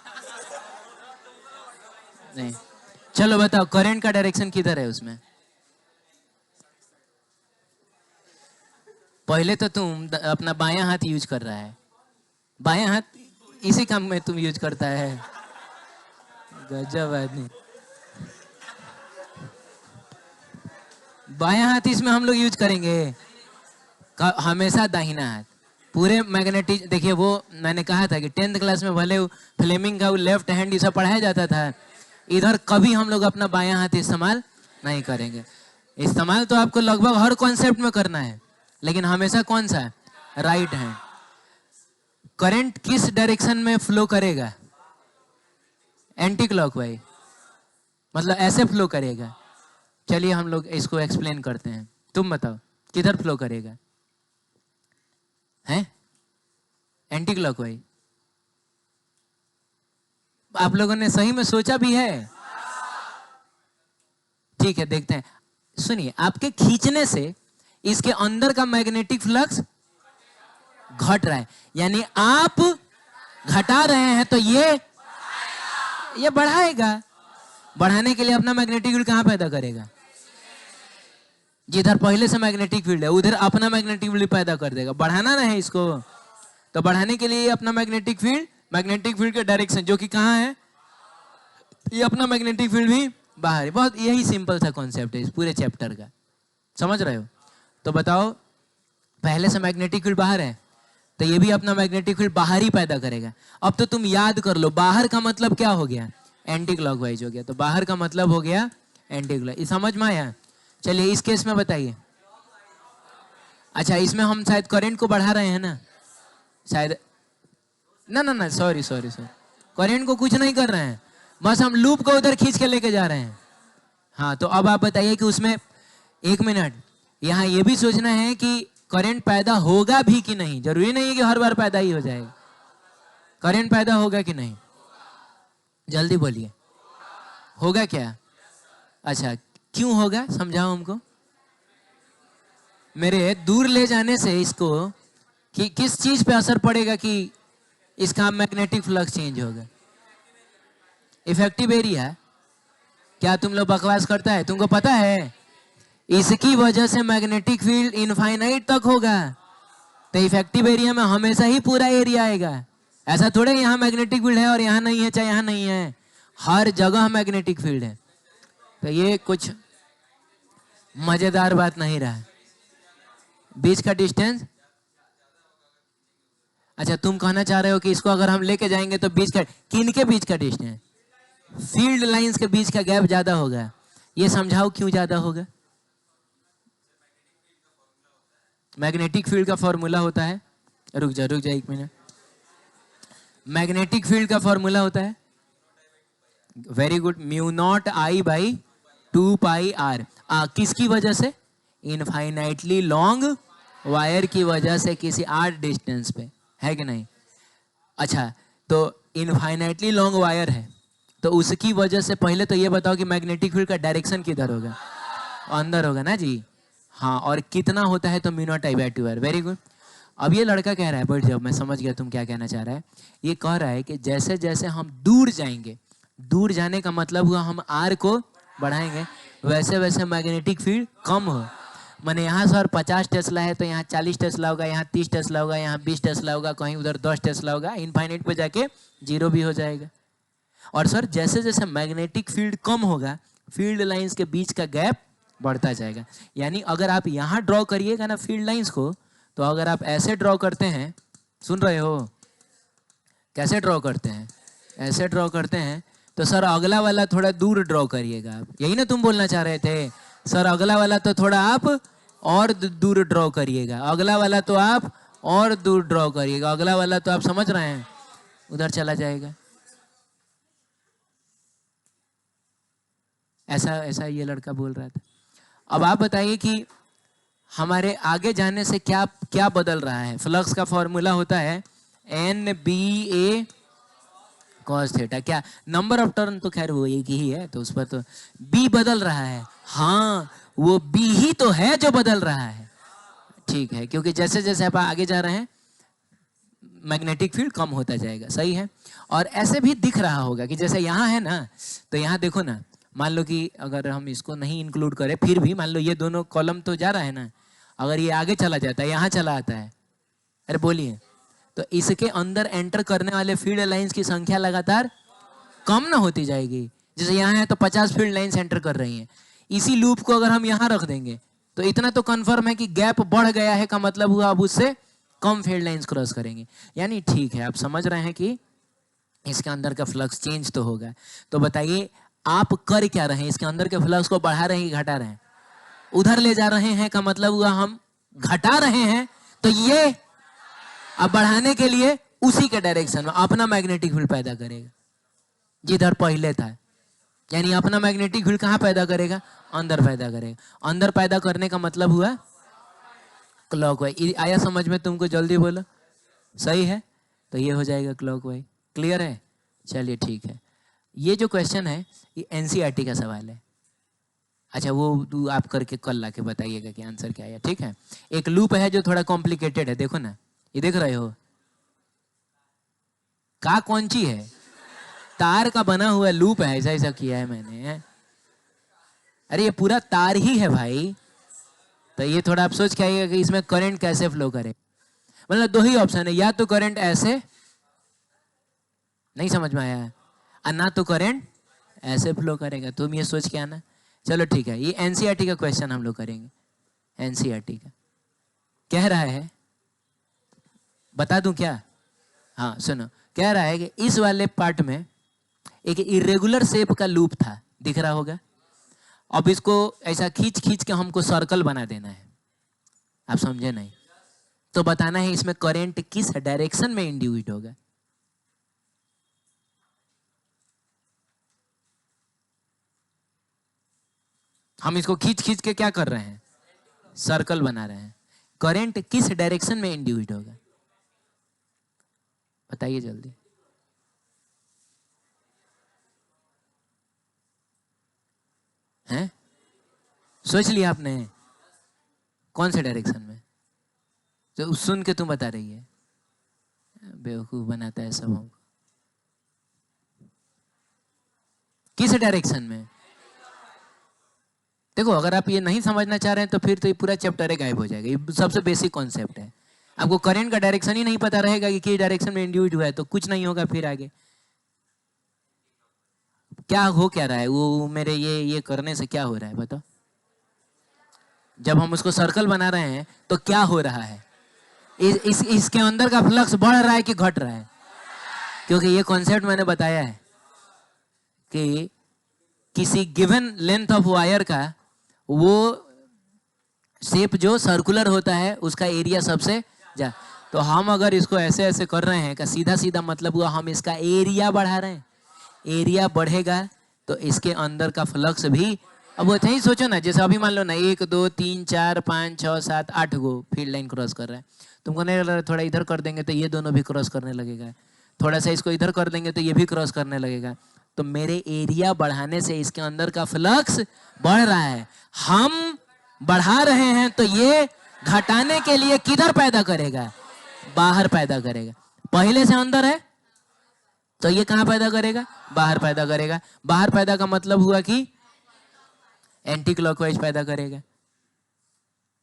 Speaker 1: नहीं, चलो बताओ करंट का डायरेक्शन किधर है उसमें? पहले तो तुम अपना बायां हाथ यूज कर रहा है, बायां हाथ इसी काम में तुम यूज करता है। गजब आदमी। बायां हाथ इसमें हम लोग यूज करेंगे हमेशा दाहिना हाथ। पूरे मैग्नेटिक देखिए, वो मैंने कहा था कि 10th क्लास में भले फ्लेमिंग का लेफ्ट हैंड ये सब पढ़ाया जाता था, इधर कभी हम लोग अपना बायां हाथ इस्तेमाल नहीं करेंगे। इस्तेमाल तो आपको लगभग हर कॉन्सेप्ट में करना है, लेकिन हमेशा कौन सा? Right hand. करंट किस डायरेक्शन में फ्लो करेगा? एंटी क्लॉकवाइज, मतलब ऐसे फ्लो करेगा। चलिए हम लोग इसको एक्सप्लेन करते हैं, तुम बताओ किधर फ्लो करेगा? हैं? Anti clockwise. आप लोगों ने सही में सोचा भी है? ठीक है देखते हैं। सुनिए, आपके खींचने से इसके अंदर का मैग्नेटिक फ्लक्स घट रहा है, यानी आप घटा रहे हैं तो ये बढ़ाएगा। बढ़ाने के लिए अपना मैग्नेटिक फील्ड कहां पैदा करेगा? जिधर पहले से मैग्नेटिक फील्ड है उधर अपना मैग्नेटिक फील्ड पैदा कर देगा। बढ़ाना ना है इसको, तो बढ़ाने के लिए अपना मैग्नेटिक फील्ड के डायरेक्शन जो कि कहाँ है, ये अपना मैग्नेटिक फील्ड भी बाहर है। बहुत यही सिंपल सा कॉन्सेप्ट है इस पूरे चैप्टर का, समझ रहे हो? तो बताओ, पहले से मैग्नेटिक फील्ड बाहर है तो ये भी अपना मैग्नेटिक फील्ड बाहर ही पैदा करेगा। अब तो तुम याद कर लो, बाहर का मतलब क्या हो गया, एंटी क्लॉकवाइज हो गया। तो बाहर का मतलब हो गया एंटी क्लॉक। समझ में आया? चलिए इस केस में बताइए। अच्छा, इसमें हम शायद करंट को बढ़ा रहे हैं ना, शायद ना सॉरी करंट को कुछ नहीं कर रहे हैं, बस हम लूप को उधर खींच के लेके जा रहे हैं। हाँ, तो अब आप बताइए कि उसमें, एक मिनट, यहाँ ये भी सोचना है कि करंट पैदा होगा भी कि नहीं। जरूरी नहीं है कि हर बार पैदा ही हो जाएगा। करंट पैदा होगा कि नहीं, जल्दी बोलिए। होगा क्या? अच्छा, क्यों होगा, समझाओ हमको। मेरे दूर ले जाने से इसको कि किस चीज पे असर पड़ेगा कि इसका मैग्नेटिक फ्लक्स चेंज होगा? Effective area. क्या तुम लोग बकवास करता है? तुमको पता है इसकी वजह से मैग्नेटिक फील्ड इनफाइनाइट तक होगा, तो इफेक्टिव एरिया में हमेशा ही पूरा एरिया आएगा। ऐसा थोड़े यहाँ मैग्नेटिक फील्ड है और यहाँ नहीं है, चाहे यहाँ नहीं है, हर जगह मैग्नेटिक फील्ड है। तो ये कुछ मजेदार बात नहीं रहा। बीच का डिस्टेंस, अच्छा तुम कहना चाह रहे हो कि इसको अगर हम लेके जाएंगे तो बीच का, किन के बीच का डिस्टेंस, फील्ड लाइंस के बीच का गैप ज्यादा होगा। ये समझाओ क्यों ज्यादा होगा। मैग्नेटिक फील्ड का फॉर्मूला होता है, रुक जा एक मिनट। मैग्नेटिक फील्ड का फॉर्मूला होता है, very good, mu naught I by 2 pi R. किसकी वजह से? इनफाइनाइटली लॉन्ग वायर की वजह से, किसी आर डिस्टेंस पे, है कि नहीं? अच्छा, तो इनफाइनाइटली लॉन्ग वायर है तो उसकी वजह से, पहले तो ये बताओ कि मैग्नेटिक फील्ड का डायरेक्शन किधर होगा, अंदर होगा ना जी। हाँ, और कितना होता है, तो mu naught I by 2 R. Very good. अब ये लड़का कह रहा है, बैठ जाओ, मैं समझ गया तुम क्या कहना चाह रहा है। ये कह रहा है कि जैसे जैसे हम दूर जाएंगे, दूर जाने का मतलब हुआ हम आर को बढ़ाएंगे, वैसे वैसे मैग्नेटिक फील्ड कम हो। मैंने यहाँ सर 50 टेस्ला है तो यहाँ 40 टेस्ला होगा, यहाँ 30 टेस्ला होगा, यहाँ 20 टेस्ला होगा, कहीं उधर 10 टेस्ला होगा, इनफाइनाइट पे जाके 0 भी हो जाएगा। और सर जैसे जैसे मैग्नेटिक फील्ड कम होगा, फील्ड लाइंस के बीच का गैप बढ़ता जाएगा। यानी अगर आप यहाँ ड्रॉ करिएगा ना फील्ड लाइंस को, तो अगर आप ऐसे ड्रॉ करते हैं, सुन रहे हो, कैसे ड्रॉ करते हैं, ऐसे ड्रॉ करते हैं, तो सर अगला वाला थोड़ा दूर ड्रॉ करिएगा आप। यही ना तुम बोलना चाह रहे थे? सर अगला वाला तो थोड़ा आप और दूर ड्रॉ करिएगा, अगला वाला तो आप और दूर ड्रॉ करिएगा, अगला वाला तो आप समझ रहे हैं उधर चला जाएगा। ऐसा ऐसा ये लड़का बोल रहा था। अब आप बताइए कि हमारे आगे जाने से क्या क्या बदल रहा है। फ्लक्स का फॉर्मूला होता है NBA cos थीटा। क्या नंबर ऑफ टर्न तो खैर वो एक ही है, तो उस पर तो B बदल रहा है। हाँ, वो B ही तो है जो बदल रहा है, ठीक है, क्योंकि जैसे जैसे आप आगे जा रहे हैं मैग्नेटिक फील्ड कम होता जाएगा, सही है। और ऐसे भी दिख रहा होगा कि जैसे यहाँ है ना, तो यहाँ देखो ना, मान लो कि अगर हम इसको नहीं इंक्लूड करें, फिर भी मान लो ये दोनों कॉलम तो जा रहा है ना, अगर ये आगे चला जाता है, यहाँ चला आता है, अरे बोलिए, तो इसके अंदर एंटर करने वाले फील्ड लाइंस की संख्या लगातार कम ना होती जाएगी। जैसे यहाँ है तो 50 फील्ड लाइंस एंटर कर रही हैं, इसी लूप को अगर हम यहाँ रख देंगे तो इतना तो कंफर्म है कि गैप बढ़ गया है, का मतलब हुआ अब उससे कम फील्ड लाइंस क्रॉस करेंगे। यानी ठीक है, आप समझ रहे हैं कि इसके अंदर का फ्लक्स चेंज तो होगा। तो बताइए आप कर क्या रहे हैं, इसके अंदर के फ्लक्स को बढ़ा रहे हैं कि घटा रहे हैं? उधर ले जा रहे हैं, का मतलब हुआ हम घटा रहे हैं। तो ये अब बढ़ाने के लिए उसी के डायरेक्शन में अपना मैग्नेटिक फील्ड पैदा करेगा जिधर पहले था। यानी अपना मैग्नेटिक फील्ड कहाँ पैदा करेगा? अंदर पैदा करेगा। अंदर पैदा करने का मतलब हुआ क्लॉकवाइज। आया समझ में तुमको? जल्दी बोलो, सही है? तो ये हो जाएगा क्लॉकवाइज। क्लियर है? चलिए ठीक है। ये जो क्वेश्चन है ये एनसीईआरटी का सवाल है। अच्छा, वो आप करके कल लाके बताइएगा कि आंसर क्या है, ठीक है। एक लूप है जो थोड़ा कॉम्प्लिकेटेड है, देखो ना, ये देख रहे हो का कौन ची है, तार का बना हुआ लूप है, ऐसा ऐसा किया है मैंने। अरे ये पूरा तार ही है भाई, तो ये थोड़ा आप सोच के आइएगा कि इसमें करंट कैसे फ्लो करे। मतलब दो ही ऑप्शन है, या तो करंट ऐसे, नहीं समझ में आया है, और ना तो करंट ऐसे फ्लो करेगा। तुम ये सोच के आना। चलो ठीक है, ये एनसीईआरटी का क्वेश्चन हम लोग करेंगे। एनसीईआरटी का कह रहा है, बता दूं क्या? हाँ सुनो, कह रहा है कि इस वाले पार्ट में एक इरेगुलर शेप का लूप था, दिख रहा होगा। अब इसको ऐसा खींच खींच के हमको सर्कल बना देना है। आप समझे नहीं? तो बताना है इसमें करंट किस डायरेक्शन में इंड्यूस्ड होगा। हम इसको खींच खींच के क्या कर रहे हैं? सर्कल बना रहे हैं। करंट किस डायरेक्शन में इंड्यूस्ड होगा, बताइए जल्दी। हैं? सोच लिया आपने? कौन से डायरेक्शन में? तो सुन के तुम बता रही है, बेवकूफ बनाता है सब हमको। किस डायरेक्शन में? देखो, अगर आप ये नहीं समझना चाह रहे हैं तो फिर तो ये पूरा चैप्टर है गायब हो जाएगा। ये सबसे बेसिक कॉन्सेप्ट है। आपको करंट का डायरेक्शन ही नहीं पता रहेगा कि किस डायरेक्शन में इंड्यूस्ड हुआ है तो कुछ नहीं होगा। फिर आगे क्या हो क्या रहा है? वो मेरे ये करने से क्या हो रहा है बताओ? जब हम उसको सर्कल बना रहे हैं तो क्या हो रहा है? इसके अंदर का फ्लक्स बढ़ रहा है कि घट रहा है? क्योंकि ये कॉन्सेप्ट मैंने बताया है कि किसी गिवन लेंथ ऑफ वायर का वो शेप जो सर्कुलर होता है उसका एरिया सबसे ज्यादा। तो हम अगर इसको ऐसे ऐसे कर रहे हैं का सीधा सीधा मतलब हुआ हम इसका एरिया बढ़ा रहे हैं। एरिया बढ़ेगा तो इसके अंदर का फ्लक्स भी, अब वो ही सोचो ना, जैसे अभी मान लो ना 1 2 3 4 5 6 7 8 गो फील्ड लाइन क्रॉस कर रहा है। तुमको नहीं लग रहा थोड़ा इधर कर देंगे तो ये दोनों भी क्रॉस करने लगेगा, थोड़ा सा इसको इधर कर देंगे तो ये भी क्रॉस करने लगेगा। तो मेरे एरिया बढ़ाने से इसके अंदर का फ्लक्स बढ़ रहा है। हम बढ़ा रहे हैं तो ये घटाने के लिए किधर पैदा करेगा? बाहर पैदा करेगा। पहले से अंदर है तो ये कहां पैदा करेगा? बाहर पैदा करेगा। बाहर पैदा का मतलब हुआ कि एंटी क्लॉकवाइज पैदा करेगा।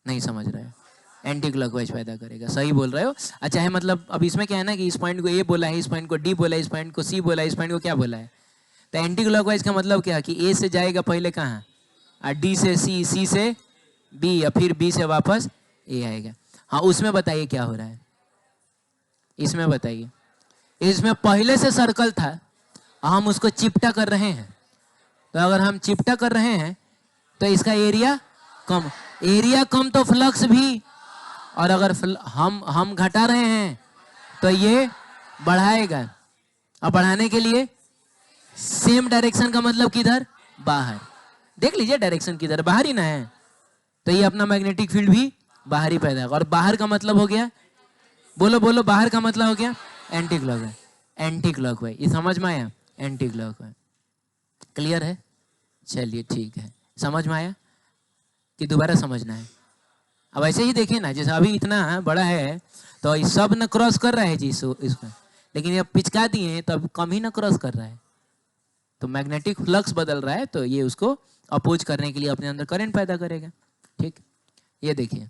Speaker 1: नहीं समझ रहे हैं? एंटी क्लॉकवाइज पैदा करेगा। सही बोल रहे हो। अच्छा है, मतलब अब इसमें क्या है ना कि इस पॉइंट को ए बोला है, इस पॉइंट को डी बोला है, इस पॉइंट को सी बोला है, इस पॉइंट को क्या बोला है? तो एंटी क्लॉकवाइज का मतलब क्या कि ए से जाएगा पहले कहाँ, और डी से सी, सी से बी, या फिर बी से वापस ए आएगा। हाँ, उसमें बताइए क्या हो रहा है? इसमें बताइए। इसमें पहले से सर्कल था, हम उसको चिपटा कर रहे हैं। तो अगर हम चिपटा कर रहे हैं तो इसका एरिया कम, एरिया कम तो फ्लक्स भी, और अगर हम घटा रहे हैं तो ये बढ़ाएगा। और बढ़ाने के लिए सेम डायरेक्शन का मतलब किधर? बाहर। देख लीजिए डायरेक्शन किधर, बाहर ही ना है। तो ये अपना मैग्नेटिक फील्ड भी बाहर ही पैदा होगा। और बाहर का मतलब हो गया, बोलो बोलो, बाहर का मतलब हो गया एंटी क्लॉकवाइज। एंटी क्लॉकवाइज, ये समझ में आया? एंटी क्लॉकवाइज क्लियर है? चलिए ठीक है। समझ में आया कि दोबारा समझना है? अब ऐसे ही देखिए ना, जैसे अभी इतना बड़ा है तो इस सब न क्रॉस कर रहा है जी इसको, लेकिन ये पिचका दिए हैं तो अब कम ही ना क्रॉस कर रहा है। तो मैग्नेटिक फ्लक्स बदल रहा है तो ये उसको अपोज करने के लिए अपने अंदर करंट पैदा करेगा। ठीक, ये देखिए,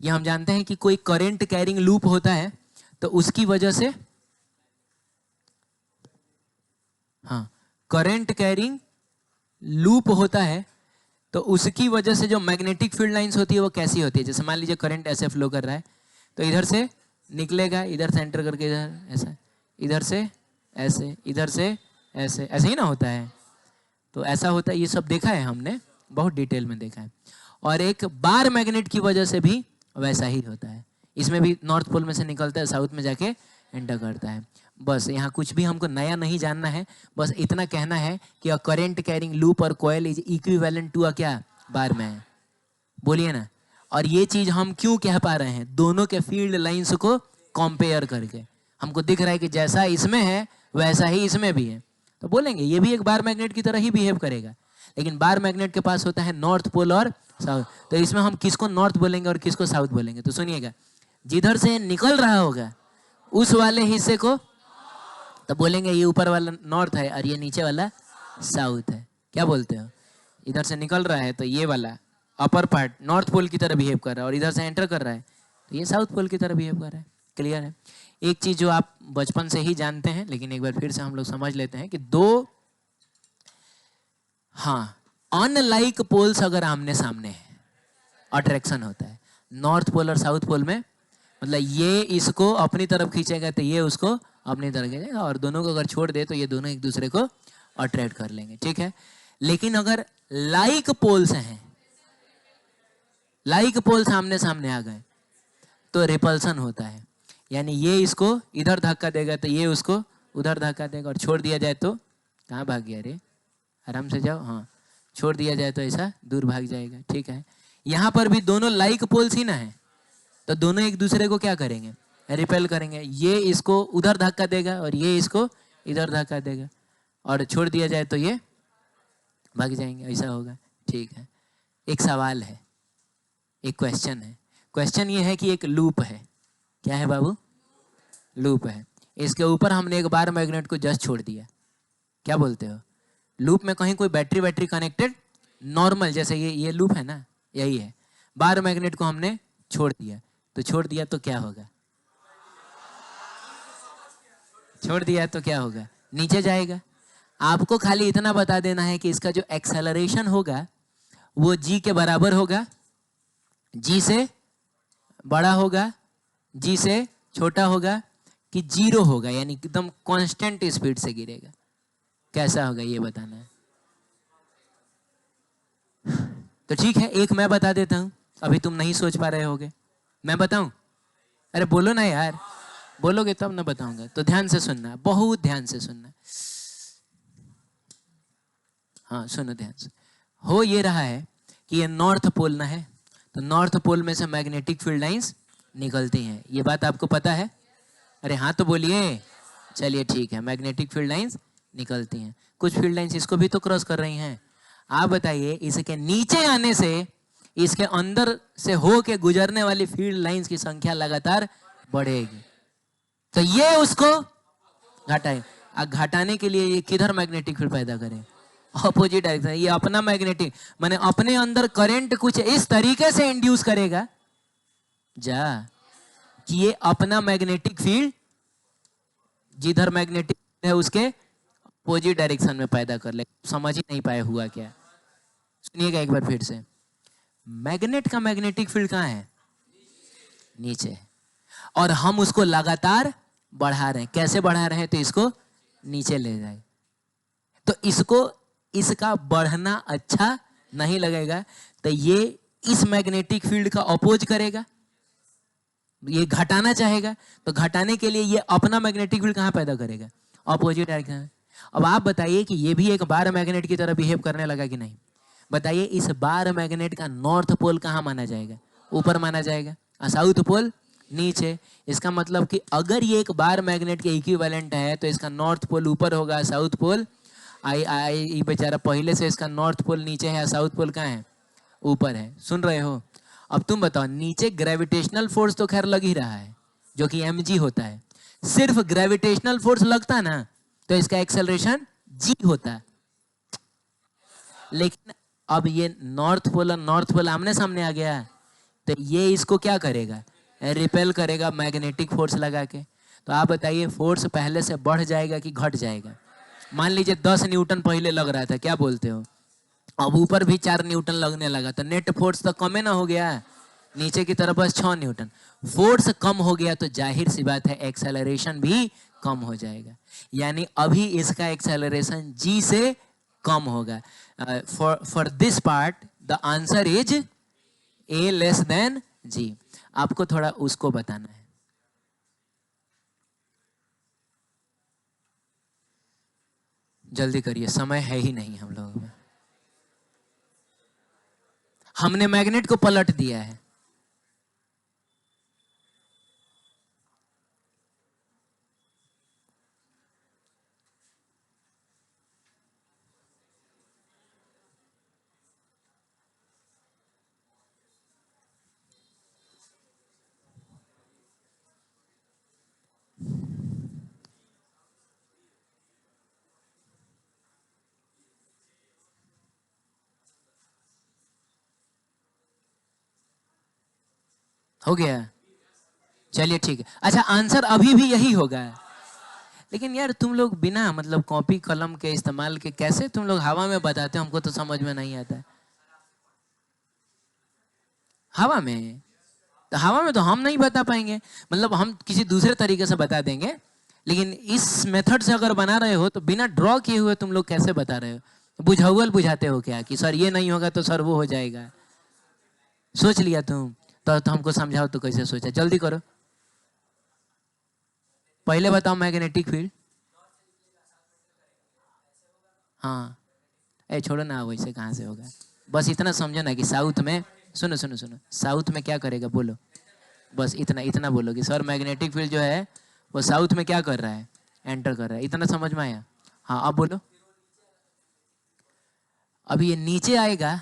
Speaker 1: ये हम जानते हैं कि कोई करंट कैरिंग लूप होता है तो उसकी वजह से, हाँ, करंट कैरिंग लूप होता है तो उसकी वजह से जो मैग्नेटिक फील्ड लाइंस होती है वो कैसी होती है? जैसे मान लीजिए करंट ऐसे फ्लो कर रहा है तो इधर से निकलेगा, इधर से एंटर करके इधर ऐसा, इधर से ऐसे, इधर से ऐसे, ऐसे ही ना होता है? तो ऐसा होता है, ये सब देखा है हमने, बहुत डिटेल में देखा है। और एक बार मैग्नेट की वजह से भी वैसा ही होता है। इसमें भी नॉर्थ पोल में से निकलता है, साउथ में जाके एंटर करता है। बस यहाँ कुछ भी हमको नया नहीं जानना है, बस इतना कहना है कि अ करंट कैरिंग लूप और coil is equivalent to a क्या? बार में। बोलिए ना। और ये चीज हम क्यों कह पा रहे हैं? दोनों के फील्ड लाइंस को कंपेयर करके हमको दिख रहा है कि जैसा इसमें है वैसा ही इसमें भी है। तो बोलेंगे ये भी एक बार मैग्नेट की तरह ही बिहेव करेगा, लेकिन बार मैग्नेट के पास होता है नॉर्थ पोल और साउथ। तो इसमें हम किसको नॉर्थ बोलेंगे और किसको साउथ बोलेंगे? तो सुनिएगा, जिधर से निकल रहा होगा उस वाले हिस्से को तो बोलेंगे ये ऊपर वाला नॉर्थ है और ये नीचे वाला साउथ है। क्या बोलते हो? इधर से निकल रहा है तो ये वाला अपर पार्ट नॉर्थ पोल की तरह बिहेव कर रहा है और इधर से एंटर कर रहा है, तो ये साउथ पोल की तरह बिहेव कर रहा है। क्लियर है? एक चीज जो आप बचपन से ही जानते हैं, लेकिन एक बार फिर से हम लोग समझ लेते हैं कि दो, हाँ, अनलाइक पोल्स अगर आमने सामने है, अट्रैक्शन होता है। नॉर्थ पोल और साउथ पोल में मतलब ये इसको अपनी तरफ खींचेगा तो ये उसको अपनी तरफ खींचेगा, और दोनों को अगर छोड़ दे तो ये दोनों एक दूसरे को अट्रैक्ट कर लेंगे। ठीक है? लेकिन अगर लाइक पोल्स हैं, लाइक पोल सामने सामने आ गए तो रिपल्सन होता है। यानी ये इसको इधर धक्का देगा तो ये उसको उधर धक्का देगा, और छोड़ दिया जाए तो कहाँ भाग गया रे, आराम से जाओ, हाँ, छोड़ दिया जाए तो ऐसा दूर भाग जाएगा। ठीक है? यहाँ पर भी दोनों लाइक पोल्स ही ना है, तो दोनों एक दूसरे को क्या करेंगे, रिपेल करेंगे। ये इसको उधर धक्का देगा और ये इसको इधर धक्का देगा, और छोड़ दिया जाए तो ये भाग जाएंगे, ऐसा होगा। ठीक है? एक सवाल है, एक क्वेश्चन है। क्वेश्चन ये है कि एक लूप है, क्या है बाबू, लूप है। इसके ऊपर हमने एक बार मैग्नेट को जस्ट छोड़ दिया, क्या बोलते हो, लूप में कहीं कोई बैटरी बैटरी कनेक्टेड, नॉर्मल जैसे ये लूप है ना, यही है। बार मैग्नेट को हमने छोड़ दिया, तो छोड़ दिया तो क्या होगा, छोड़ दिया तो क्या होगा, नीचे जाएगा। आपको खाली इतना बता देना है कि इसका जो एक्सेलरेशन होगा वो जी के बराबर होगा, जी से बड़ा होगा, जी से छोटा होगा, कि जीरो होगा, यानी एकदम कांस्टेंट स्पीड से गिरेगा। कैसा होगा ये बताना है। तो ठीक है, एक मैं बता देता हूं, अभी तुम नहीं सोच पा रहे होगे, मैं बताऊं? अरे बोलो ना यार, बोलोगे तब ना बताऊंगा, तो ध्यान से सुनना, बहुत ध्यान से सुनना। हाँ सुनो ध्यान से। हो ये रहा है कि ये नॉर्थ पोल ना है, तो नॉर्थ पोल में से मैग्नेटिक फील्ड लाइंस निकलती हैं, ये बात आपको पता है? अरे हाँ तो बोलिए। चलिए ठीक है, मैग्नेटिक फील्ड लाइंस निकलती हैं। कुछ फील्ड लाइंस इसको भी तो क्रॉस कर रही हैं। आप बताइए, इसके नीचे आने से इसके अंदर से हो के गुजरने वाली फील्ड लाइंस की संख्या लगातार बढ़ेगी, तो ये उसको घटाए। घटाने के लिए ये किधर मैग्नेटिक फील्ड पैदा करे, ऑपोजिट डायरेक्शन। ये अपना मैग्नेटिक माने अपने अंदर करंट कुछ इस तरीके से इंड्यूस करेगा जा कि ये अपना मैग्नेटिक फील्ड जिधर मैग्नेटिक है उसके अपोजिट डायरेक्शन में पैदा कर ले। समझ ही नहीं पाए हुआ क्या, सुनिएगा एक बार फिर से। मैग्नेट का मैग्नेटिक फील्ड कहाँ है, नीचे, और हम उसको लगातार बढ़ा रहे हैं। कैसे बढ़ा रहे हैं, तो इसको नीचे ले जाए, तो इसको इसका बढ़ना अच्छा नहीं लगेगा, तो ये इस मैग्नेटिक फील्ड का अपोज करेगा, ये घटाना चाहेगा, तो घटाने के लिए ये अपना मैग्नेटिक फील्ड कहां पैदा करेगा, अपोजिट डायरेक्शन। अब आप बताइए कि ये भी एक बार मैग्नेट की तरह बिहेव करने लगा कि नहीं। बताइए, इस बार मैग्नेट का नॉर्थ पोल कहां माना जाएगा, ऊपर माना जाएगा, और साउथ पोल नीचे। इसका मतलब कि अगर ये एक बार मैग्नेट के इक्विवेलेंट है तो इसका नॉर्थ पोल ऊपर होगा, साउथ पोल आई आई बेचारा पहले से इसका नॉर्थ पोल नीचे है, साउथ पोल कहाँ है, ऊपर है। सुन रहे हो? अब तुम बताओ, नीचे ग्रेविटेशनल फोर्स तो खैर लग ही रहा है जो कि mg होता है। सिर्फ ग्रेविटेशनल फोर्स लगता ना तो इसका एक्सेलरेशन g होता। लेकिन अब ये नॉर्थ पोल और नॉर्थ पोल आमने सामने आ गया, तो ये इसको क्या करेगा, रिपेल करेगा मैग्नेटिक फोर्स लगा के। तो आप बताइए, फोर्स पहले से बढ़ जाएगा कि घट जाएगा? मान लीजिए 10 न्यूटन पहले लग रहा था, क्या बोलते हो, अब ऊपर भी 4 न्यूटन लगने लगा, तो नेट फोर्स तो कम ना हो गया, नीचे की तरफ बस 6 न्यूटन। फोर्स कम हो गया तो जाहिर सी बात है एक्सेलरेशन भी कम हो जाएगा। यानी अभी इसका एक्सेलरेशन जी से कम होगा। For this part the answer is A less than g. आपको थोड़ा उसको बताना है। जल्दी करिए, समय है ही नहीं हम लोगों में। हमने मैग्नेट को पलट दिया है। हो गया, चलिए ठीक है। अच्छा, आंसर अभी भी यही होगा। लेकिन यार तुम लोग बिना मतलब कॉपी कलम के इस्तेमाल के कैसे तुम लोग हवा में बताते हो, हमको तो समझ में नहीं आता है। हवा में? तो हवा में तो हम नहीं बता पाएंगे, मतलब हम किसी दूसरे तरीके से बता देंगे, लेकिन इस मेथड से अगर बना रहे हो तो बिना ड्रॉ किए हुए तुम लोग कैसे बता रहे हो? बुझाउल बुझाते हो क्या कि सर ये नहीं होगा तो सर वो हो जाएगा? सोच लिया तुम तो हमको समझाओ तो कैसे सोचा, जल्दी करो। पहले बताओ मैग्नेटिक फील्ड। हाँ, ए छोड़ो ना, वैसे कहाँ से होगा। बस इतना समझो ना कि साउथ में, सुनो सुनो सुनो, साउथ में क्या करेगा बोलो। बस इतना इतना बोलो कि सर मैग्नेटिक फील्ड जो है वो साउथ में क्या कर रहा है, एंटर कर रहा है। इतना समझ में आया? हाँ, अब बोलो। अब ये नीचे आएगा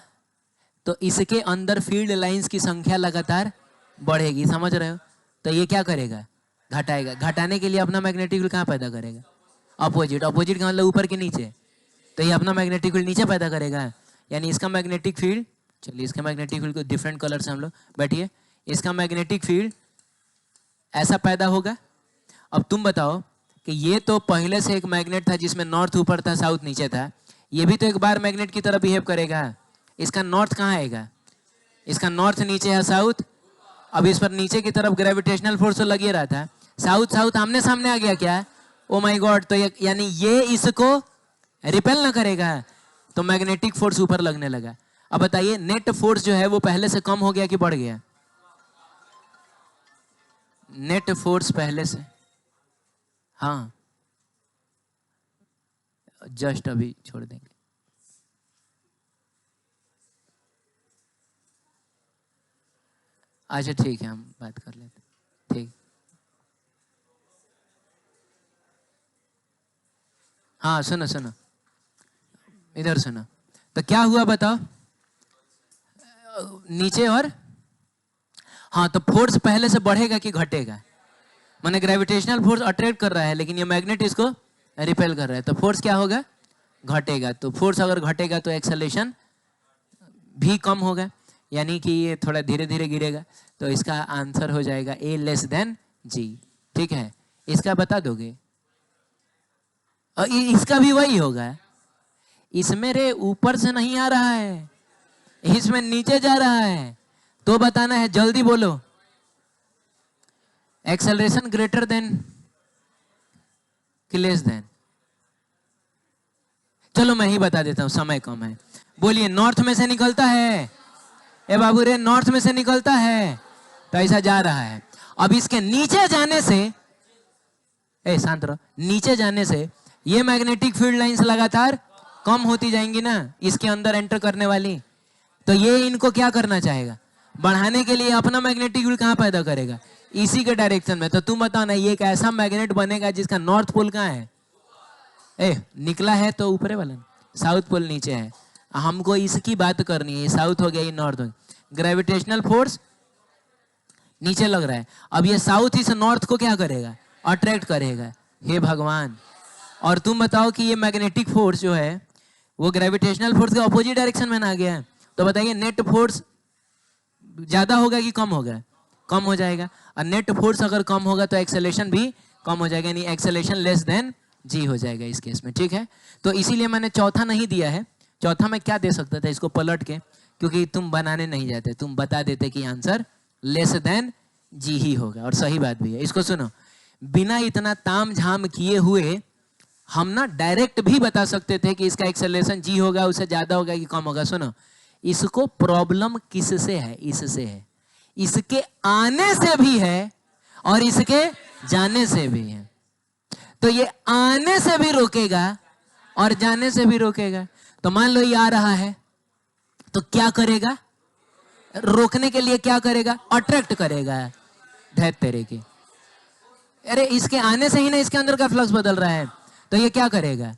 Speaker 1: तो इसके अंदर फील्ड लाइंस की संख्या लगातार बढ़ेगी, समझ रहे हो? तो ये क्या करेगा, घटाएगा। घटाने के लिए अपना मैग्नेटिक फील्ड कहाँ पैदा करेगा? अपोजिट। अपोजिट का मतलब ऊपर के नीचे, तो ये अपना मैग्नेटिक फील्ड नीचे पैदा करेगा। यानी इसका मैग्नेटिक फील्ड, चलिए इसका मैग्नेटिक फील्ड को डिफरेंट कलर से हम लोग बैठिए, इसका मैग्नेटिक फील्ड ऐसा पैदा होगा। अब तुम बताओ कि ये तो पहले से एक मैग्नेट था जिसमें नॉर्थ ऊपर था साउथ नीचे था, ये भी तो एक बार मैग्नेट की तरह बिहेव करेगा। इसका नॉर्थ कहाँ आएगा? इसका नॉर्थ नीचे है, साउथ। अब इस पर नीचे की तरफ ग्रेविटेशनल फोर्स तो लग ही रहा था, साउथ साउथ आमने सामने आ गया क्या? ओ माय गॉड, तो यानी ये इसको रिपेल ना करेगा, तो मैग्नेटिक फोर्स ऊपर लगने लगा। अब बताइए नेट फोर्स जो है वो पहले से कम हो गया कि बढ़ गया? नेट फोर्स पहले से, हाँ जस्ट अभी छोड़ देंगे। अच्छा ठीक है, हम बात कर लेते, ठीक। हाँ सुनो सुनो, इधर सुनो। तो क्या हुआ बताओ, नीचे और, हाँ तो फोर्स पहले से बढ़ेगा कि घटेगा? माने ग्रेविटेशनल फोर्स अट्रैक्ट कर रहा है लेकिन ये मैग्नेट इसको रिपेल कर रहा है, तो फोर्स क्या होगा? घटेगा। तो फोर्स अगर घटेगा तो एक्सेलरेशन भी कम होगा, यानी कि ये थोड़ा धीरे धीरे गिरेगा। तो इसका आंसर हो जाएगा ए लेस देन जी। ठीक है, इसका बता दोगे? और इसका भी वही होगा। इसमें रे ऊपर से नहीं आ रहा है, इसमें नीचे जा रहा है, तो बताना है, जल्दी बोलो। एक्सेलरेशन ग्रेटर देन कि लेस देन? चलो मैं ही बता देता हूं, समय कम है। बोलिए, नॉर्थ में से निकलता है। ए बाबू रे, नॉर्थ में से निकलता है, तो ऐसा जा रहा है। अब इसके नीचे जाने से, ए शांत रहो, नीचे जाने से ये मैग्नेटिक फील्ड लाइंस लगातार कम होती जाएंगी ना, इसके अंदर एंटर करने वाली। तो ये इनको क्या करना चाहेगा? बढ़ाने के लिए अपना मैग्नेटिक फील्ड कहाँ पैदा करेगा? इसी के डायरेक्शन में। तो तुम बताओ ना, ये एक ऐसा मैग्नेट बनेगा जिसका नॉर्थ पोल कहाँ है? ए निकला है तो ऊपरे वाला, साउथ पोल नीचे है। हमको इसकी बात करनी है, साउथ हो गया, ये नॉर्थ हो गया। ग्रेविटेशनल फोर्स नीचे लग रहा है, अब ये साउथ इस नॉर्थ को क्या करेगा? अट्रैक्ट करेगा। हे भगवान! और तुम बताओ कि ये मैग्नेटिक फोर्स जो है वो ग्रेविटेशनल फोर्स के ऑपोजिट डायरेक्शन में ना गया है, तो बताइए नेट फोर्स ज्यादा होगा कि कम होगा? कम हो जाएगा। और नेट फोर्स अगर कम होगा तो एक्सेलरेशन भी कम हो जाएगा, यानी एक्सेलरेशन लेस देन जी हो जाएगा इस केस में। ठीक है, तो इसीलिए मैंने चौथा नहीं दिया है। चौथा मैं क्या दे सकता था इसको पलट के, क्योंकि तुम बनाने नहीं जाते, तुम बता देते कि आंसर लेस देन जी ही होगा, और सही बात भी है। इसको सुनो, बिना इतना ताम झाम किए हुए हम ना डायरेक्ट भी बता सकते थे कि इसका एक्सेलरेशन जी होगा, उससे ज्यादा होगा कि कम होगा। सुनो, इसको प्रॉब्लम किससे है? इससे है, इसके आने से भी है और इसके जाने से भी है। तो ये आने से भी रोकेगा और जाने से भी रोकेगा। तो मान लो ये आ रहा है, तो क्या करेगा? रोकने के लिए क्या करेगा? अट्रैक्ट करेगा। धैर्य तेरे की, अरे इसके आने से ही ना इसके अंदर का फ्लक्स बदल रहा है, तो ये क्या करेगा?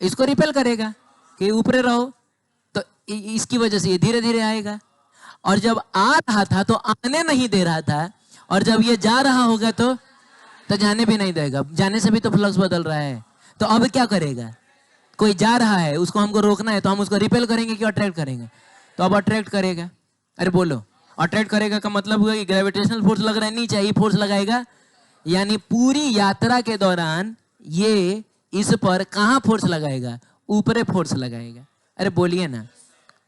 Speaker 1: इसको रिपेल करेगा कि ऊपर रहो। तो इसकी वजह से ये धीरे धीरे आएगा, और जब आ रहा था तो आने नहीं दे रहा था, और जब ये जा रहा होगा तो जाने भी नहीं देगा। जाने से भी तो फ्लक्स बदल रहा है। तो अब क्या करेगा? कोई जा रहा है, उसको हमको रोकना है, तो हम उसको रिपेल करेंगे कि अट्रैक्ट करेंगे? तो अब अट्रैक्ट करेगा। अरे बोलो, अट्रैक्ट करेगा का मतलब हुआ कि ग्रेविटेशनल फोर्स लग रहा है, नीचे ही फोर्स लगाएगा, यानी पूरी यात्रा के दौरान ये इस पर कहां फोर्स लगाएगा, ऊपरे फोर्स लगाएगा। अरे बोलिए ना।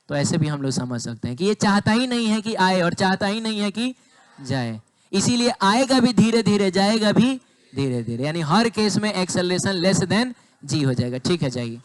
Speaker 1: तो ऐसे भी हम लोग समझ सकते हैं कि ये चाहता ही नहीं है कि आए और चाहता ही नहीं है कि जाए, इसीलिए आएगा भी धीरे धीरे, जाएगा भी धीरे धीरे, यानी हर केस में एक्सेलरेशन लेस देन जी हो जाएगा। ठीक है, जाइए।